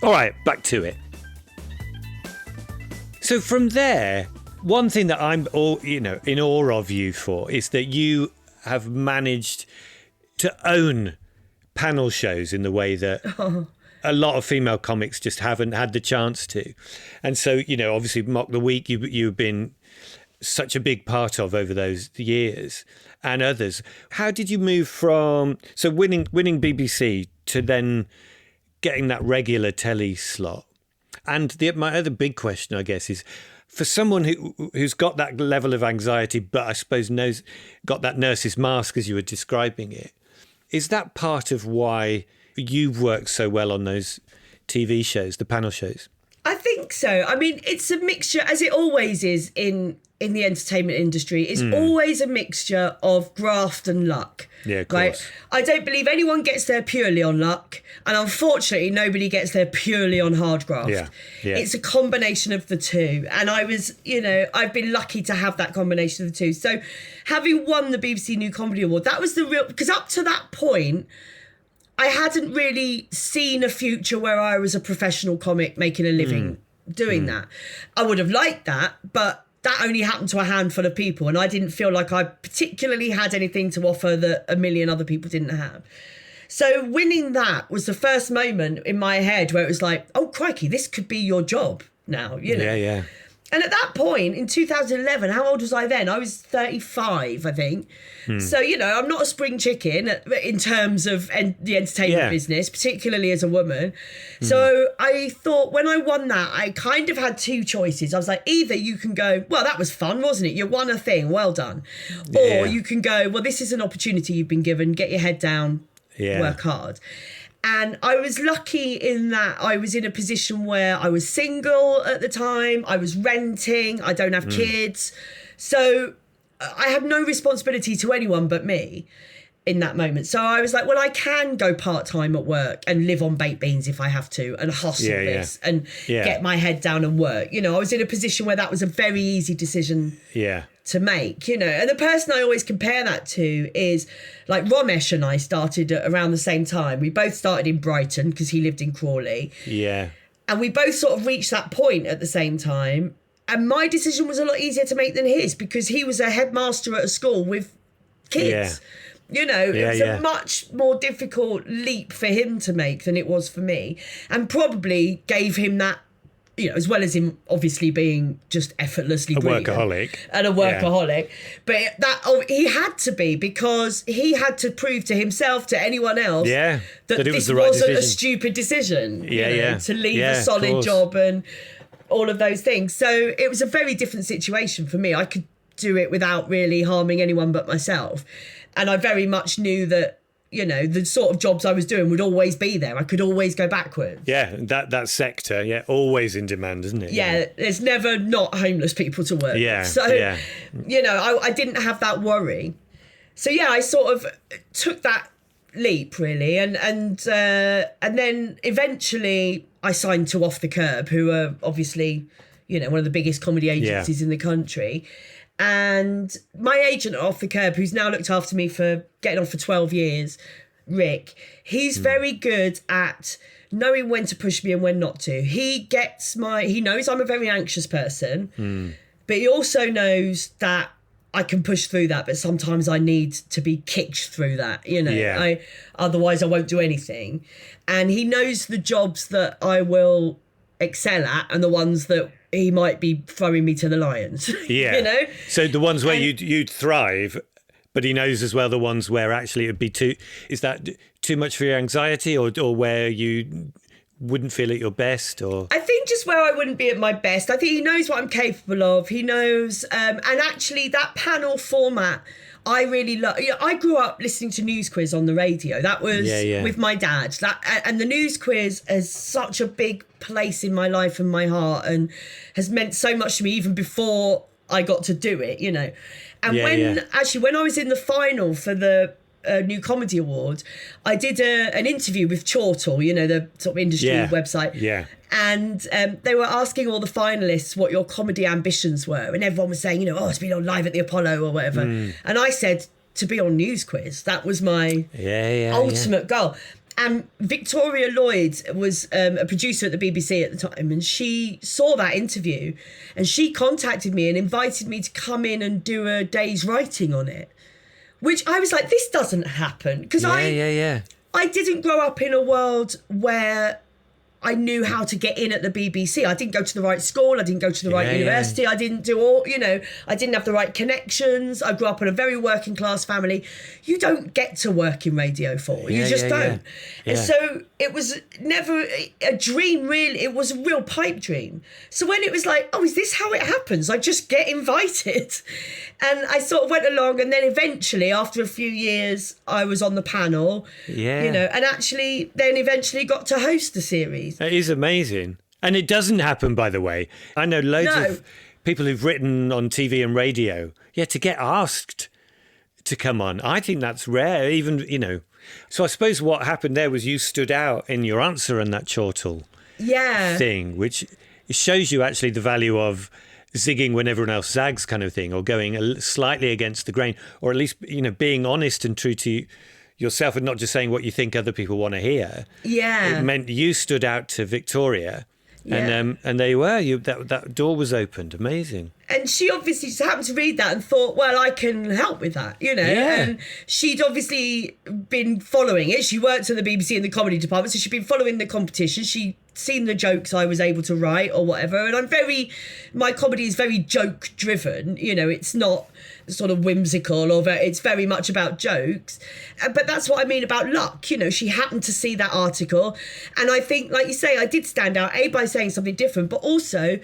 All right, back to it. So from there, one thing that I'm in awe of you for is that you have managed to own panel shows in the way that a lot of female comics just haven't had the chance to. And so, obviously Mock the Week, you've been such a big part of over those years, and others. How did you move from winning BBC to then getting that regular telly slot? And my other big question, I guess, is for someone who's got that level of anxiety, but I suppose got that nurse's mask as you were describing it, is that part of why you've worked so well on those TV shows, the panel shows? I think so. I mean, it's a mixture, as it always is in the entertainment industry. It's always a mixture of graft and luck. Yeah, of course. Right? I don't believe anyone gets there purely on luck. And unfortunately, nobody gets there purely on hard graft. Yeah. It's a combination of the two. And I was, I've been lucky to have that combination of the two. So having won the BBC New Comedy Award, that was the real... Because up to that point, I hadn't really seen a future where I was a professional comic making a living doing that. I would have liked that, but that only happened to a handful of people, and I didn't feel like I particularly had anything to offer that a million other people didn't have. So winning that was the first moment in my head where it was like, oh, crikey, this could be your job now, Yeah. And at that point, in 2011, how old was I then? I was 35, I think. So, I'm not a spring chicken in terms of the entertainment business, particularly as a woman. So I thought when I won that, I kind of had two choices. I was like, either you can go, well, that was fun, wasn't it? You won a thing, well done. Or you can go, well, this is an opportunity you've been given. Get your head down, work hard. And I was lucky in that I was in a position where I was single at the time. I was renting. I don't have kids. So I had no responsibility to anyone but me in that moment. So I was like, well, I can go part-time at work and live on baked beans if I have to, and hustle this and get my head down and work. You know, I was in a position where that was a very easy decision to make, you know. And the person I always compare that to is like Romesh and I started at around the same time. We both started in Brighton because he lived in Crawley. Yeah. And we both sort of reached that point at the same time. And my decision was a lot easier to make than his because he was a headmaster at a school with kids. You know, it was a much more difficult leap for him to make than it was for me, and probably gave him that, you know, as well as him obviously being just effortlessly brilliant and a workaholic. But that he had to be, because he had to prove to himself, to anyone else, that it this right wasn't decision. A stupid decision. To leave a of solid course. job and all of those things. So it was a very different situation for me. I could do it without really harming anyone but myself. And I very much knew that, you know, the sort of jobs I was doing would always be there. I could always go backwards. Yeah, that sector, always in demand, isn't it? Yeah, there's never not homeless people to work with. So, you know, I didn't have that worry. So, yeah, I sort of took that leap, really. And then eventually I signed to Off the Curb, who are obviously, you know, one of the biggest comedy agencies in the country. And my agent at Off the Curb, who's now looked after me for getting on for 12 years, Rick, he's very good at knowing when to push me and when not to. He knows I'm a very anxious person, but he also knows that I can push through that, but sometimes I need to be kicked through that, you know. Otherwise I won't do anything. And he knows the jobs that I will excel at and the ones that he might be throwing me to the lions. You know? So the ones where you'd thrive, but he knows as well the ones where actually it'd be is that too much for your anxiety, or where you wouldn't feel at your best? Or I think just where I wouldn't be at my best. I think he knows what I'm capable of. He knows, and actually that panel format, I really love. You know, I grew up listening to News Quiz on the radio. That was with my dad. And the News Quiz has such a big place in my life and my heart, and has meant so much to me even before I got to do it. You know, and when I was in the final for the New Comedy Award, I did an interview with Chortle, you know, the sort of industry website. And they were asking all the finalists what your comedy ambitions were. And everyone was saying, you know, oh, it's been on Live at the Apollo or whatever. And I said, to be on News Quiz. That was my ultimate goal. And Victoria Lloyd was a producer at the BBC at the time. And she saw that interview and she contacted me and invited me to come in and do a day's writing on it. Which I was like, this doesn't happen. Because I didn't grow up in a world where I knew how to get in at the BBC. I didn't go to the right school. I didn't go to the right university. I didn't do all, you know, I didn't have the right connections. I grew up in a very working class family. You don't get to work in Radio 4. You just don't. And so it was never a dream, really. It was a real pipe dream. So when it was like, oh, is this how it happens? I just get invited. And I sort of went along, and then eventually, after a few years, I was on the panel, you know, and actually then eventually got to host the series. It is amazing. And it doesn't happen, by the way. I know loads of people who've written on TV and radio, to get asked to come on. I think that's rare, even, you know. So I suppose what happened there was you stood out in your answer on that Chortle thing, which shows you actually the value of zigging when everyone else zags kind of thing, or going slightly against the grain, or at least, you know, being honest and true to yourself and not just saying what you think other people want to hear. It meant you stood out to Victoria, and there you were. That door was opened. Amazing. And she obviously just happened to read that and thought, well, I can help with that, you know. And she'd obviously been following it. She worked at the BBC in the comedy department, so she'd been following the competition. She'd seen the jokes I was able to write or whatever. And my comedy is very joke driven, you know. It's not sort of whimsical, or it's very much about jokes. But that's what I mean about luck, you know. She happened to see that article, and I think, like you say, I did stand out, by saying something different, but also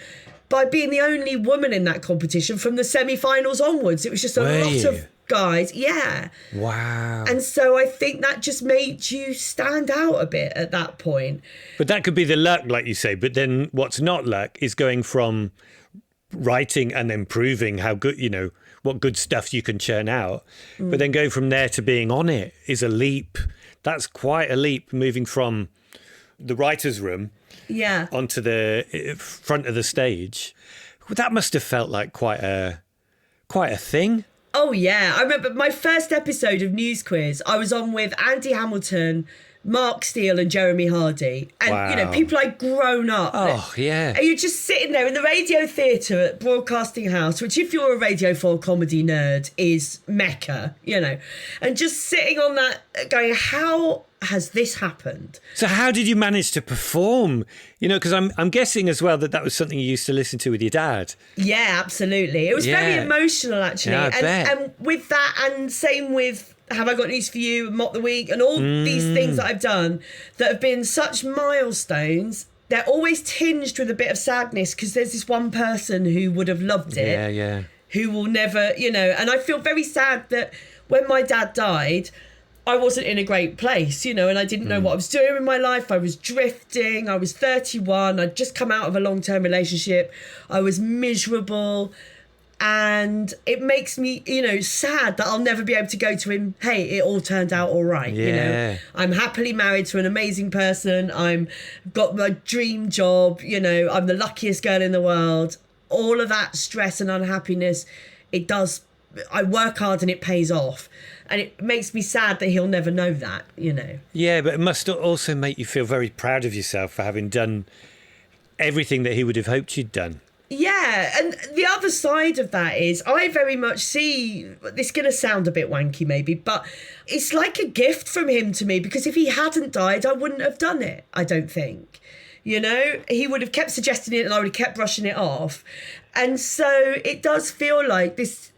by being the only woman in that competition from the semi-finals onwards. It was just a lot of guys. Wow. And so I think that just made you stand out a bit at that point. But that could be the luck, like you say. But then what's not luck is going from writing and then proving how good, what good stuff you can churn out. But then go from there to being on it is a leap. That's quite a leap, moving from the writer's room onto the front of the stage. That must have felt like quite a thing. Oh, yeah. I remember my first episode of News Quiz, I was on with Andy Hamilton, Mark Steele and Jeremy Hardy. And, people I'd grown up. Oh, yeah. And you're just sitting there in the Radio Theatre at Broadcasting House, which if you're a Radio 4 comedy nerd is Mecca, and just sitting on that going, how has this happened? So how did you manage to perform? Because I'm guessing as well that was something you used to listen to with your dad. Yeah, absolutely. It was very emotional, actually. Yeah, I bet. And with that, and same with Have I Got News For You, Mock the Week, and all these things that I've done that have been such milestones, they're always tinged with a bit of sadness because there's this one person who would have loved it, who will never, and I feel very sad that when my dad died, I wasn't in a great place, and I didn't know what I was doing in my life. I was drifting. I was 31. I'd just come out of a long-term relationship. I was miserable. And it makes me, sad that I'll never be able to go to him, hey, it all turned out all right, I'm happily married to an amazing person. I'm got my dream job, I'm the luckiest girl in the world. All of that stress and unhappiness, I work hard and it pays off. And it makes me sad that he'll never know that, Yeah, but it must also make you feel very proud of yourself for having done everything that he would have hoped you'd done. Yeah, and the other side of that is I very much see, this is going to sound a bit wanky maybe, but it's like a gift from him to me, because if he hadn't died, I wouldn't have done it, I don't think. He would have kept suggesting it and I would have kept brushing it off. And so it does feel like this,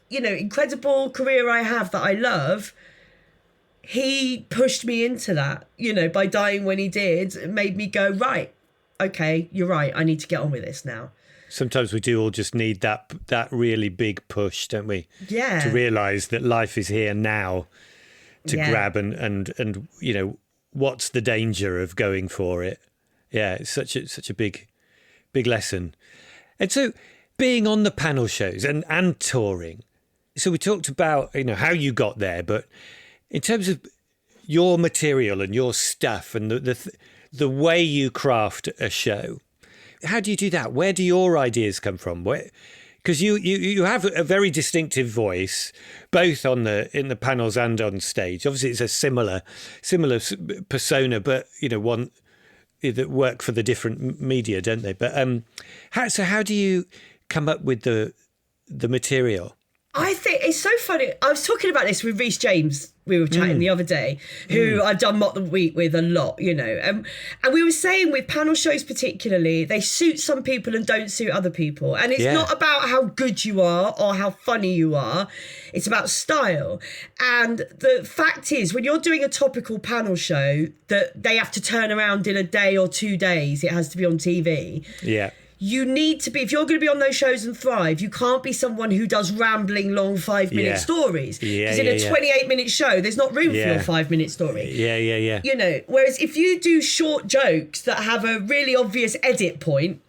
incredible career I have that I love, he pushed me into that, by dying when he did. It made me go, right, okay, you're right, I need to get on with this now. Sometimes we do all just need that really big push, don't we? Yeah. To realise that life is here now to grab and what's the danger of going for it? Yeah, it's such a big lesson. And so being on the panel shows and touring, so we talked about, how you got there, but in terms of your material and your stuff and the way you craft a show, how do you do that? Where do your ideas come from? Because you have a very distinctive voice, both in the panels and on stage. Obviously, it's a similar persona, but one that work for the different media, don't they? But how do you come up with the material? I think it's so funny. I was talking about this with Rhys James. We were chatting the other day, who I've done Mock the Week with a lot, and we were saying with panel shows particularly, they suit some people and don't suit other people. And it's not about how good you are or how funny you are. It's about style. And the fact is, when you're doing a topical panel show that they have to turn around in a day or 2 days, it has to be on TV. Yeah. You need to be, if you're going to be on those shows and thrive, you can't be someone who does rambling long 5-minute stories. Because in a 28-minute show, there's not room for your 5-minute story. Yeah. Whereas if you do short jokes that have a really obvious edit point,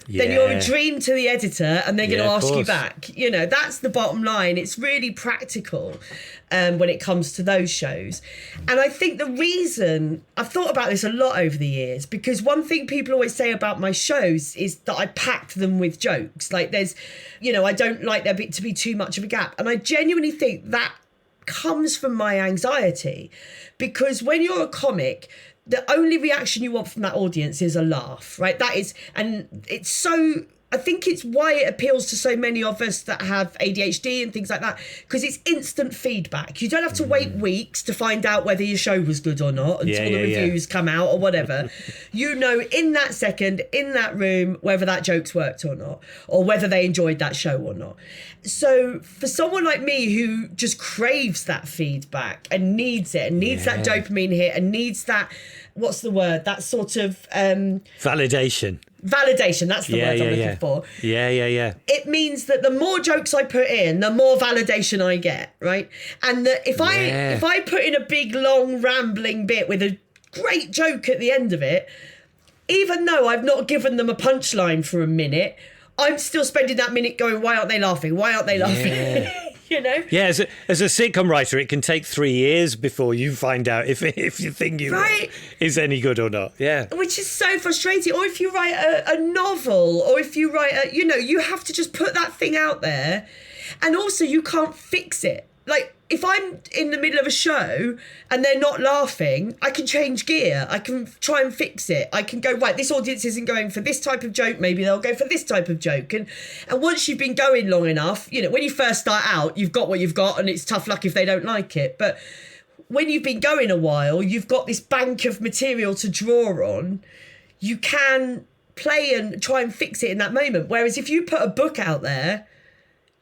then you're a dream to the editor and they're going to ask you back. That's the bottom line. It's really practical when it comes to those shows. And I think the reason, I've thought about this a lot over the years, because one thing people always say about my shows is that I packed them with jokes. Like there's, I don't like there to be too much of a gap. And I genuinely think that comes from my anxiety, because when you're a comic, the only reaction you want from that audience is a laugh, right? That is, and it's so, I think it's why it appeals to so many of us that have ADHD and things like that, because it's instant feedback. You don't have to wait weeks to find out whether your show was good or not until the reviews come out or whatever. In that second, in that room, whether that joke's worked or not, or whether they enjoyed that show or not. So for someone like me who just craves that feedback and needs it and needs that dopamine hit and needs that, what's the word? That sort of... validation. Validation, that's the word I'm looking for. Yeah. It means that the more jokes I put in, the more validation I get, right? And that if I put in a big, long, rambling bit with a great joke at the end of it, even though I've not given them a punchline for a minute, I'm still spending that minute going, why aren't they laughing? Why aren't they laughing? Yeah. You know? Yeah, as a sitcom writer, it can take 3 years before you find out if your thing is any good or not. Yeah. Which is so frustrating. Or if you write a novel, or if you write you have to just put that thing out there. And also you can't fix it. Like, if I'm in the middle of a show and they're not laughing, I can change gear. I can try and fix it. I can go, right, this audience isn't going for this type of joke. Maybe they'll go for this type of joke. And once you've been going long enough, when you first start out, you've got what you've got and it's tough luck if they don't like it. But when you've been going a while, you've got this bank of material to draw on. You can play and try and fix it in that moment. Whereas if you put a book out there,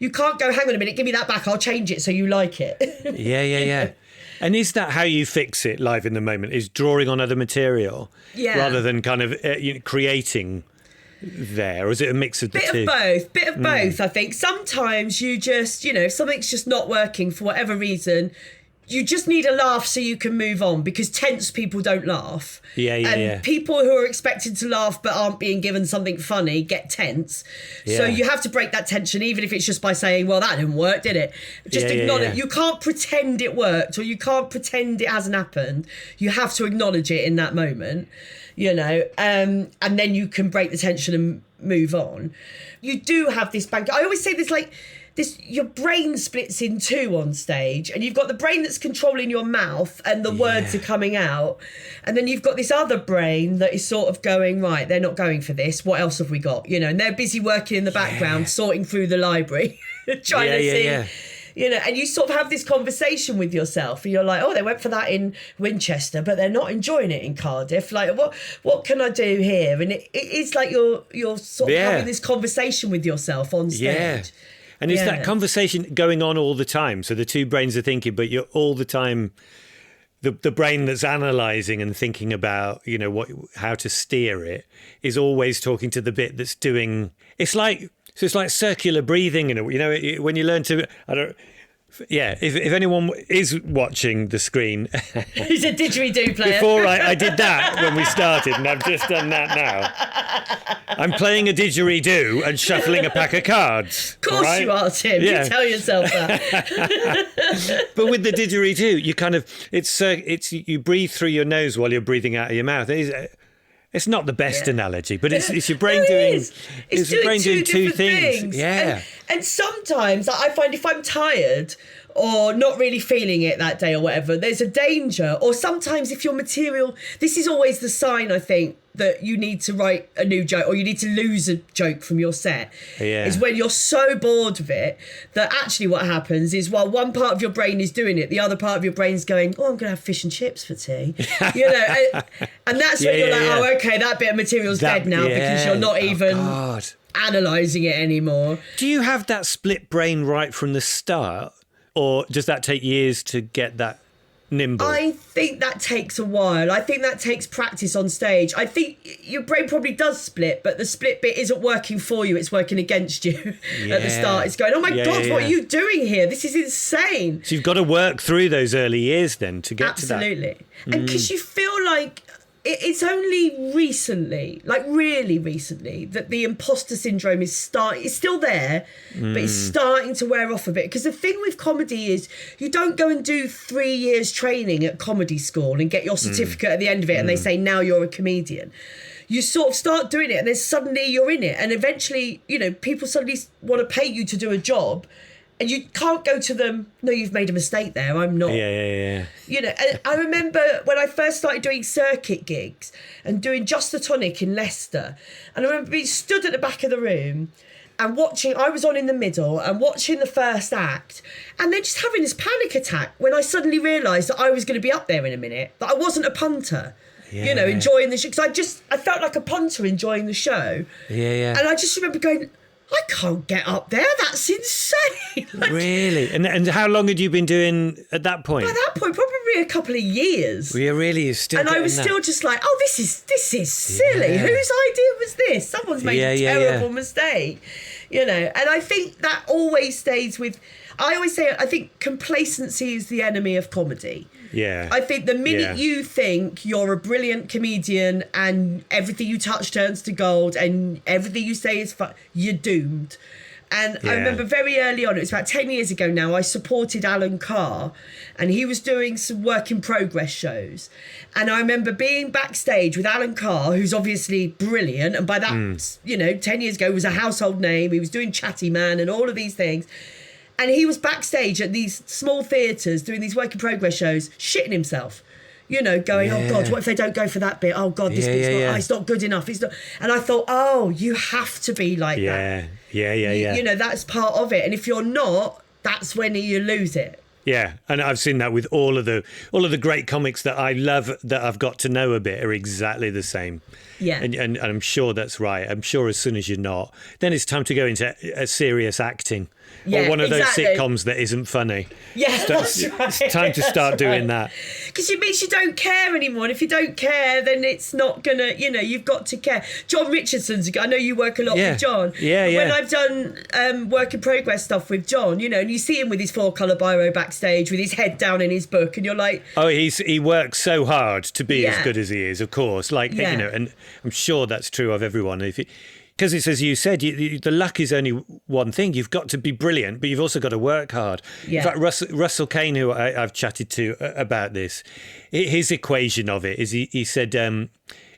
you can't go, hang on a minute, give me that back, I'll change it so you like it. Yeah. And is that how you fix it live in the moment? Is drawing on other material rather than kind of creating there? Or is it a mix of the two? Bit of both, I think. Sometimes you just, if something's just not working for whatever reason, you just need a laugh so you can move on, because tense people don't laugh. And people who are expected to laugh but aren't being given something funny get tense. So you have to break that tension, even if it's just by saying, well, that didn't work, did it? Just acknowledge. You can't pretend it worked, or you can't pretend it hasn't happened. You have to acknowledge it in that moment, and then you can break the tension and move on. You do have this bank. I always say this, like, your brain splits in two on stage, and you've got the brain that's controlling your mouth and the words are coming out, and then you've got this other brain that is sort of going, right, they're not going for this, what else have we got, and they're busy working in the background, sorting through the library, trying to see and you sort of have this conversation with yourself, and you're like, oh, they went for that in Winchester, but they're not enjoying it in Cardiff. Like, what can I do here? And it's like you're sort of having this conversation with yourself on stage. And is that conversation going on all the time? So the two brains are thinking, but you're all the time, the brain that's analysing and thinking about, how to steer it is always talking to the bit that's doing. It's like circular breathing, when you learn to. If anyone is watching the screen, he's a didgeridoo player. Before I did that when we started, and I've just done that now. I'm playing a didgeridoo and shuffling a pack of cards. Of course you are, Tim. You tell yourself that. But with the didgeridoo, you kind of it's you breathe through your nose while you're breathing out of your mouth. It's not the best analogy, but it's your brain doing two things. Yeah. And sometimes I find if I'm tired or not really feeling it that day or whatever, there's a danger. Or sometimes if your material, this is always the sign, I think, that you need to write a new joke or you need to lose a joke from your set. Is when you're so bored of it that actually what happens is while one part of your brain is doing it, the other part of your brain's going, oh, I'm going to have fish and chips for tea. And that's when you're like, oh, okay, that bit of material's dead now because you're not even analysing it anymore. Do you have that split brain right from the start, or does that take years to get that nimble? I think that takes a while. I think that takes practice on stage. I think your brain probably does split, but the split bit isn't working for you, it's working against you at the start. It's going, oh my God, what are you doing here? This is insane. So you've got to work through those early years then to get to that. Absolutely. And because you feel like it's only recently, like really recently, that the imposter syndrome is still there, but it's starting to wear off a bit. Because the thing with comedy is you don't go and do 3 years training at comedy school and get your certificate at the end of it and they say, now you're a comedian. You sort of start doing it and then suddenly you're in it. And eventually, people suddenly want to pay you to do a job. And you can't go to them, no, you've made a mistake there, I'm not. Yeah. And I remember when I first started doing circuit gigs and doing Just the Tonic in Leicester. And I remember being stood at the back of the room and watching, I was on in the middle and watching the first act. And then just having this panic attack when I suddenly realised that I was going to be up there in a minute, that I wasn't a punter. Enjoying the show. Because I felt like a punter enjoying the show. Yeah. And I just remember going, I can't get up there. That's insane. Really? And how long had you been doing at that point? By that point, probably a couple of years. Well, really still. And I was still just like, oh, this is silly. Whose idea was this? Someone's made a terrible mistake. And I think that always stays with. I always say, I think complacency is the enemy of comedy. Yeah. I think the minute Yeah. you think you're a brilliant comedian and everything you touch turns to gold and everything you say is fun, you're doomed. And I Yeah. remember very early on, it was about 10 years ago now, I supported Alan Carr and he was doing some work in progress shows. And I remember being backstage with Alan Carr, who's obviously brilliant. And by that, 10 years ago was a household name. He was doing Chatty Man and all of these things. And he was backstage at these small theatres doing these work in progress shows, shitting himself. Going, oh God, what if they don't go for that bit? Oh God, this bit's it's not good enough. It's not. And I thought, oh, you have to be like that. Yeah. That's part of it. And if you're not, that's when you lose it. Yeah, and I've seen that with all of the great comics that I love, that I've got to know a bit, are exactly the same. Yeah, and I'm sure that's right. I'm sure as soon as you're not, then it's time to go into a serious acting. Yeah, or one of exactly. those sitcoms that isn't funny. Yeah, that's right. It's time to start doing that. Because it means you don't care anymore. And if you don't care, then it's not going to, you've got to care. John Richardson's, I know you work a lot with John. Yeah. When I've done work in progress stuff with John, and you see him with his 4-colour biro backstage with his head down in his book and you're like... Oh, he works so hard to be as good as he is, of course. And I'm sure that's true of everyone. Because it's, as you said, the luck is only one thing. You've got to be brilliant, but you've also got to work hard. Yeah. In fact, Russell Kane, who I've chatted to about this, his equation of it is he said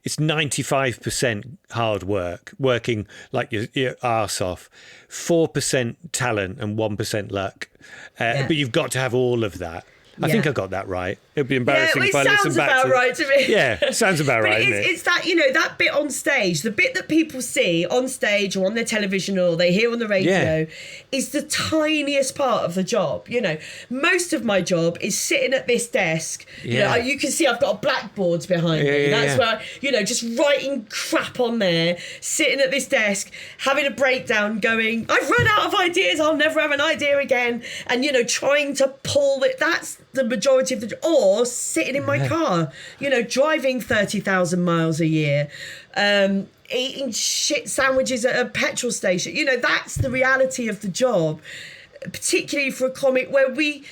it's 95% hard work, working like your arse off, 4% talent and 1% luck. But you've got to have all of that. I think I got that right. It'd be embarrassing if I listen back to... sounds about right to me. Yeah, sounds about right, isn't it? It's that, that bit on stage, the bit that people see on stage or on their television or they hear on the radio is the tiniest part of the job. Most of my job is sitting at this desk. You can see I've got blackboards behind me. That's where, just writing crap on there, sitting at this desk, having a breakdown going, I've run out of ideas, I'll never have an idea again. And, trying to pull it. That's the majority of the... Or sitting in my car, driving 30,000 miles a year, eating shit sandwiches at a petrol station. That's the reality of the job, particularly for a comic where we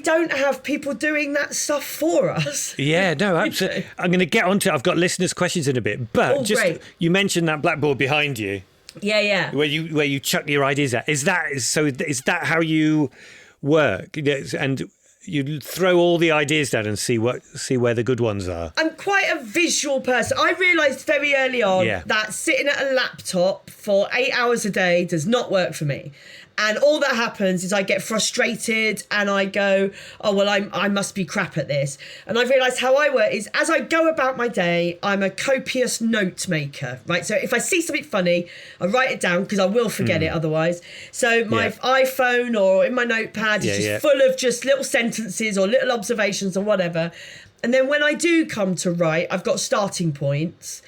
don't have people doing that stuff for us. Yeah, no, absolutely. I'm going to get onto it. I've got listeners' questions in a bit, but great. You mentioned that blackboard behind you. Yeah. Where you chuck your ideas at. Is that how you work? And you throw all the ideas down and see where the good ones are. I'm quite a visual person. I realised very early on that sitting at a laptop for 8 hours a day does not work for me. And all that happens is I get frustrated and I go, oh, well, I must be crap at this. And I've realised how I work is as I go about my day, I'm a copious note maker, right? So if I see something funny, I write it down because I will forget it otherwise. So my iPhone or in my notepad is just full of just little sentences or little observations or whatever. And then when I do come to write, I've got starting points.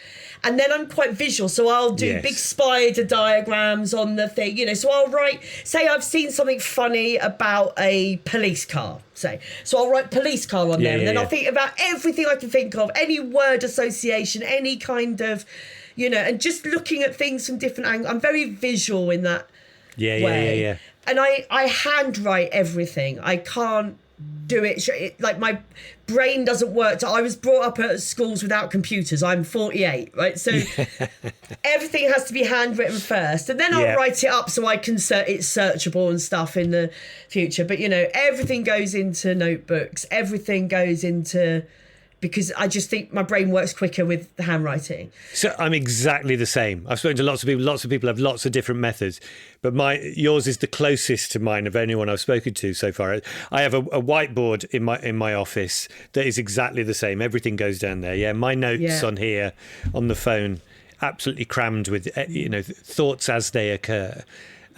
And then I'm quite visual, so I'll do big spider diagrams on the thing, So I'll write, say I've seen something funny about a police car, say. So I'll write police car on there, and then I'll think about everything I can think of, any word association, any kind of, and just looking at things from different angles. I'm very visual in that way. Yeah. And I handwrite everything. I can't do it like my brain doesn't work. I was brought up at schools without computers. I'm 48, right? So everything has to be handwritten first, and then I'll write it up so I can it's searchable and stuff in the future. But everything goes into notebooks. Everything goes into... because I just think my brain works quicker with the handwriting. So I'm exactly the same. I've spoken to lots of people. Lots of people have lots of different methods, but yours is the closest to mine of anyone I've spoken to so far. I have a whiteboard in my office that is exactly the same. Everything goes down there. Yeah, my notes on here, on the phone, absolutely crammed with thoughts as they occur.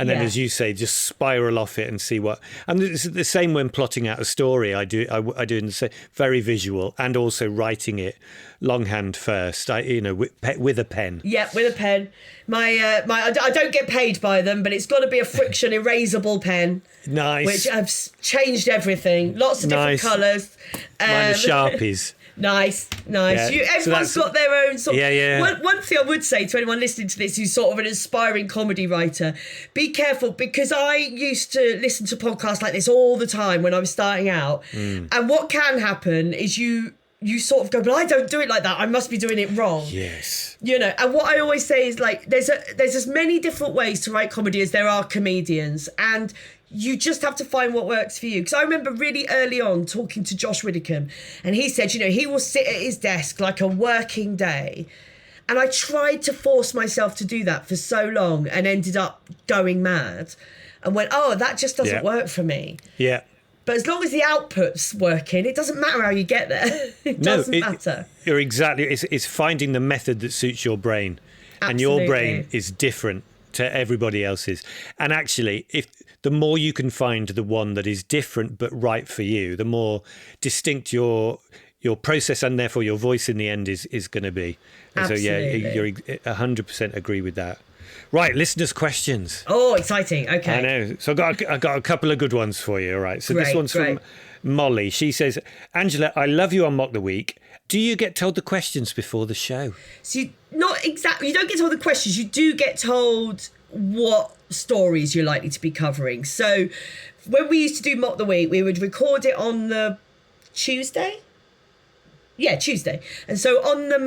And then, as you say, just spiral off it and see what. And it's the same when plotting out a story. I do in the same, very visual, and also writing it longhand first. With a pen. Yeah, with a pen. I don't get paid by them, but it's got to be a friction erasable pen. Nice. Which has changed everything. Lots of different colours. Mine are Sharpies. Nice. Yeah. Everyone's got their own sort of... Yeah. One thing I would say to anyone listening to this who's sort of an aspiring comedy writer, be careful, because I used to listen to podcasts like this all the time when I was starting out. And what can happen is you sort of go, but I don't do it like that. I must be doing it wrong. Yes. And what I always say is, like, there's as many different ways to write comedy as there are comedians. And you just have to find what works for you. Because I remember really early on talking to Josh Widdicombe, and he said, he will sit at his desk like a working day. And I tried to force myself to do that for so long and ended up going mad and went, oh, that just doesn't work for me. Yeah. But as long as the output's working, it doesn't matter how you get there. It doesn't matter. You're exactly... It's finding the method that suits your brain. Absolutely. And your brain is different to everybody else's. And actually, if the more you can find the one that is different but right for you, the more distinct your process and therefore your voice in the end is going to be. Absolutely. So yeah, you're 100% agree with that. Right, listeners' questions. Oh, exciting. Okay. I know. So I got a couple of good ones for you. All right. So this one's great. from Molly. She says, Angela, I love you on Mock the Week. Do you get told the questions before the show? So you don't get told the questions. You do get told what stories you're likely to be covering. So when we used to do Mock the Week, we would record it on the Tuesday. Yeah, Tuesday. And so on the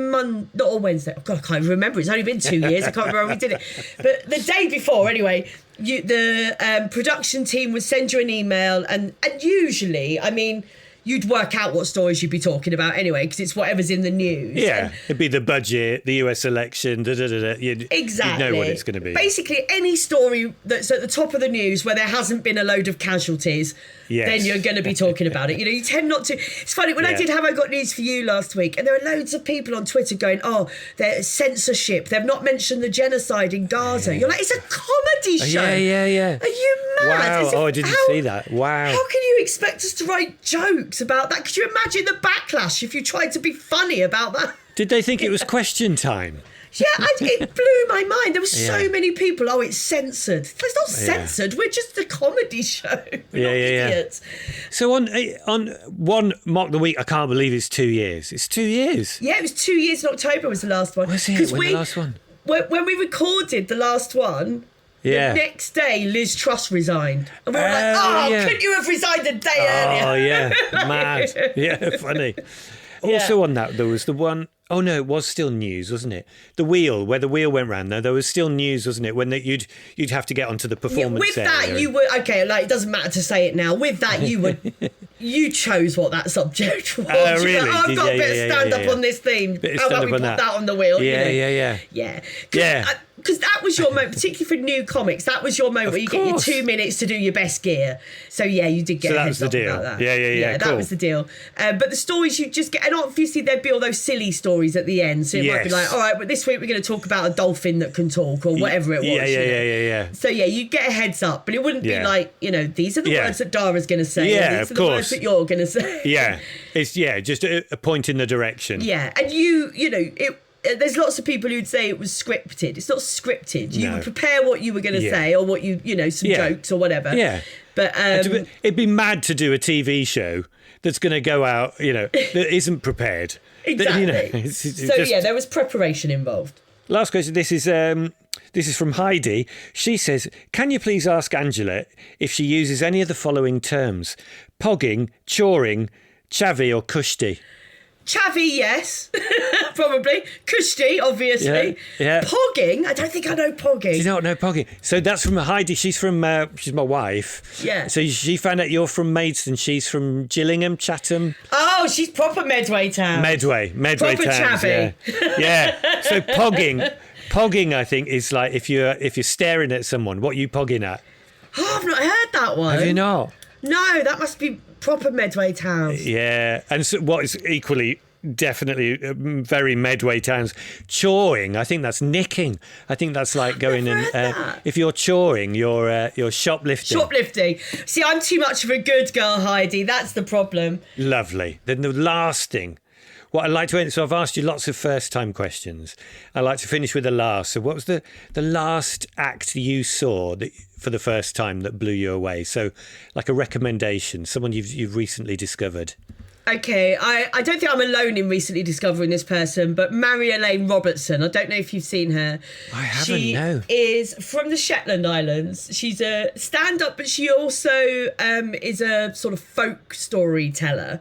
not on Wednesday. Oh God, I can't even remember. It's only been 2 years. I can't remember when we did it. But the day before, anyway, the production team would send you an email, and usually, I mean, you'd work out what stories you'd be talking about anyway, because it's whatever's in the news. Yeah, it'd be the budget, the US election, You'd know what it's going to be. Basically, any story that's at the top of the news where there hasn't been a load of casualties, then you're going to be talking about it. You tend not to. It's funny, when I did Have I Got News For You last week, and there were loads of people on Twitter going, oh, there's censorship. They've not mentioned the genocide in Gaza. You're like, it's a comedy show. Yeah. Are you mad? Wow. I didn't see that. Wow. How can you expect us to write jokes about that? Could you imagine the backlash if you tried to be funny about that? Did they think it was question time? Yeah, it blew my mind. There were so many people. Oh, it's censored. It's not censored. We're just a comedy show. We're not idiots. So on one Mock the Week, I can't believe it's 2 years. It's 2 years. Yeah, it was 2 years in October was the last one. Was it? The last one? When we recorded the last one, the next day, Liz Truss resigned. And we were like, couldn't you have resigned a day earlier? Oh, yeah. Mad. Yeah, funny. Also on that, there was the one... Oh, no, it was still news, wasn't it? The wheel, where the wheel went round, there was still news, wasn't it? When you'd have to get onto the performance area. With that, you were... Okay, like, it doesn't matter to say it now. With that, you chose what that subject was. Oh, really? I've got a bit of stand-up on this theme. How about we put that on the wheel? Yeah. Because that was your moment, particularly for new comics, that was your moment where you get your 2 minutes to do your best gear. So, yeah, you did get a heads up about that. Yeah, that was the deal. But the stories you just get... And obviously, there'd be all those silly stories at the end. So it might be like, all right, but this week we're going to talk about a dolphin that can talk or whatever it was. Yeah. So, yeah, you get a heads up. But it wouldn't be like, these are the words that Dara's going to say. Yeah, these are the words that you're going to say. Yeah. It's, just a point in the direction. Yeah. And there's lots of people who'd say it was scripted. It's not scripted. You would prepare what you were going to say or what some jokes or whatever. Yeah. But it'd be mad to do a TV show that's going to go out, that isn't prepared. Exactly. There was preparation involved. Last question. This is from Heidi. She says, can you please ask Angela if she uses any of the following terms? Pogging, choring, chavvy or kushti? Chavvy, yes, probably. Kushti, obviously. Yeah. Pogging? I don't think I know pogging. Do you not know pogging? So that's from Heidi. She's my wife. Yeah. So she found out you're from Maidstone. She's from Gillingham, Chatham. Oh, she's proper Medway town. Medway proper towns. Chavvy. Yeah. So pogging, I think, is like if you're staring at someone, what are you pogging at? Oh, I've not heard that one. Have you not? No, that must be proper Medway towns. Yeah, and so what is equally definitely very Medway towns, chawing, I think that's nicking. I think that's like going and if you're chawing, you're shoplifting. Shoplifting. See, I'm too much of a good girl, Heidi. That's the problem. Lovely. Then the last thing. What I'd like to end, so I've asked you lots of first-time questions. I'd like to finish with the last. So what was the last act you saw that for the first time that blew you away? So like a recommendation, someone you've recently discovered. Okay, I don't think I'm alone in recently discovering this person, but Mary-Elaine Robertson. I don't know if you've seen her. I haven't, she no. is from the Shetland Islands. She's a stand-up, but she also is a sort of folk storyteller.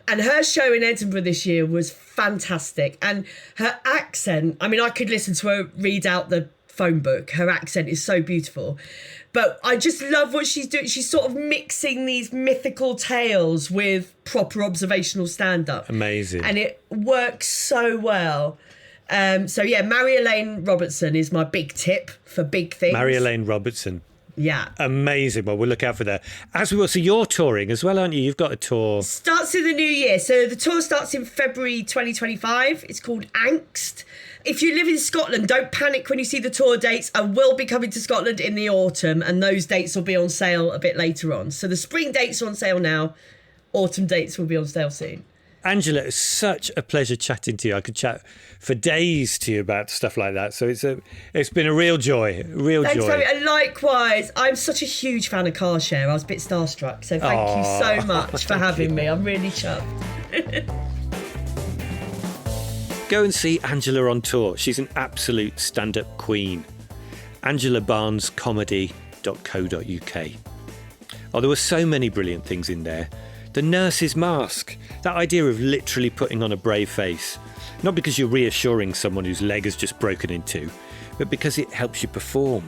And her show in Edinburgh this year was fantastic. And her accent, I mean, I could listen to her read out the phone book. Her accent is so beautiful. But I just love what she's doing. She's sort of mixing these mythical tales with proper observational stand-up. Amazing. And it works so well. So yeah, Mary-Elaine Robertson is my big tip for big things. Mary-Elaine Robertson. Yeah. Amazing. Well, we'll look out for that. As we will, so you're touring as well, aren't you? You've got a tour. Starts in the new year. So the tour starts in February 2025. It's called Angst. If you live in Scotland, don't panic when you see the tour dates. I will be coming to Scotland in the autumn, and those dates will be on sale a bit later on. So the spring dates are on sale now. Autumn dates will be on sale soon. Angela, it's such a pleasure chatting to you. I could chat for days to you about stuff like that. So it's been a real joy, Thanks, joy. Chloe. And likewise, I'm such a huge fan of Car Share. I was a bit starstruck. So thank you so much for having me. I'm really chuffed. Go and see Angela on tour. She's an absolute stand-up queen. angelabarnescomedy.co.uk. Oh, there were so many brilliant things in there. The nurse's mask. That idea of literally putting on a brave face. Not because you're reassuring someone whose leg has just broken in two, but because it helps you perform.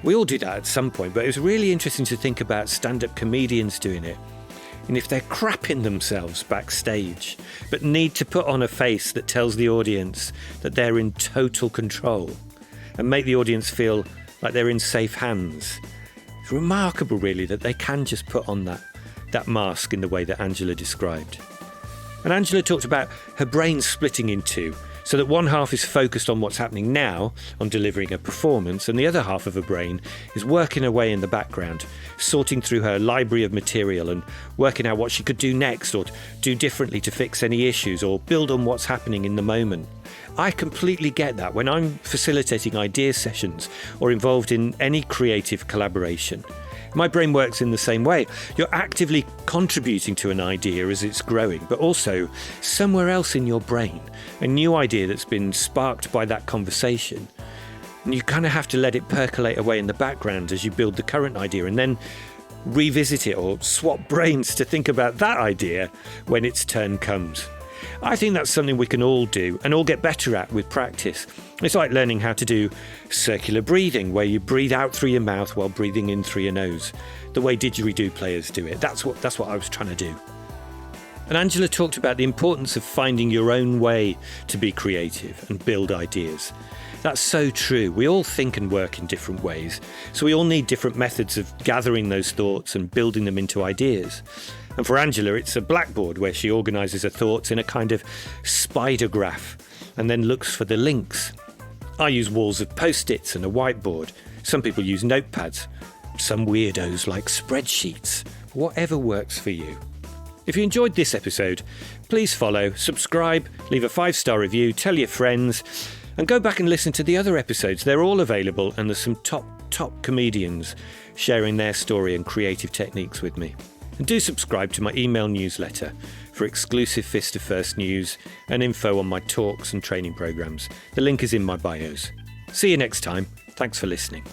We all do that at some point, but it was really interesting to think about stand-up comedians doing it. And if they're crapping themselves backstage, but need to put on a face that tells the audience that they're in total control and make the audience feel like they're in safe hands. It's remarkable, really, that they can just put on that mask in the way that Angela described. And Angela talked about her brain splitting in two, so that one half is focused on what's happening now, on delivering a performance, and the other half of her brain is working away in the background, sorting through her library of material and working out what she could do next or do differently to fix any issues or build on what's happening in the moment. I completely get that when I'm facilitating idea sessions or involved in any creative collaboration. My brain works in the same way. You're actively contributing to an idea as it's growing, but also somewhere else in your brain, a new idea that's been sparked by that conversation. And you kind of have to let it percolate away in the background as you build the current idea and then revisit it or swap brains to think about that idea when its turn comes. I think that's something we can all do and all get better at with practice. It's like learning how to do circular breathing, where you breathe out through your mouth while breathing in through your nose, the way didgeridoo players do it. That's what I was trying to do. And Angela talked about the importance of finding your own way to be creative and build ideas. That's so true. We all think and work in different ways, so we all need different methods of gathering those thoughts and building them into ideas. And for Angela, it's a blackboard where she organises her thoughts in a kind of spider graph and then looks for the links. I use walls of post-its and a whiteboard. Some people use notepads. Some weirdos like spreadsheets. Whatever works for you. If you enjoyed this episode, please follow, subscribe, leave a 5-star review, tell your friends, and go back and listen to the other episodes. They're all available, and there's some top comedians sharing their story and creative techniques with me. And do subscribe to my email newsletter for exclusive Fist of First news and info on my talks and training programs. The link is in my bios. See you next time. Thanks for listening.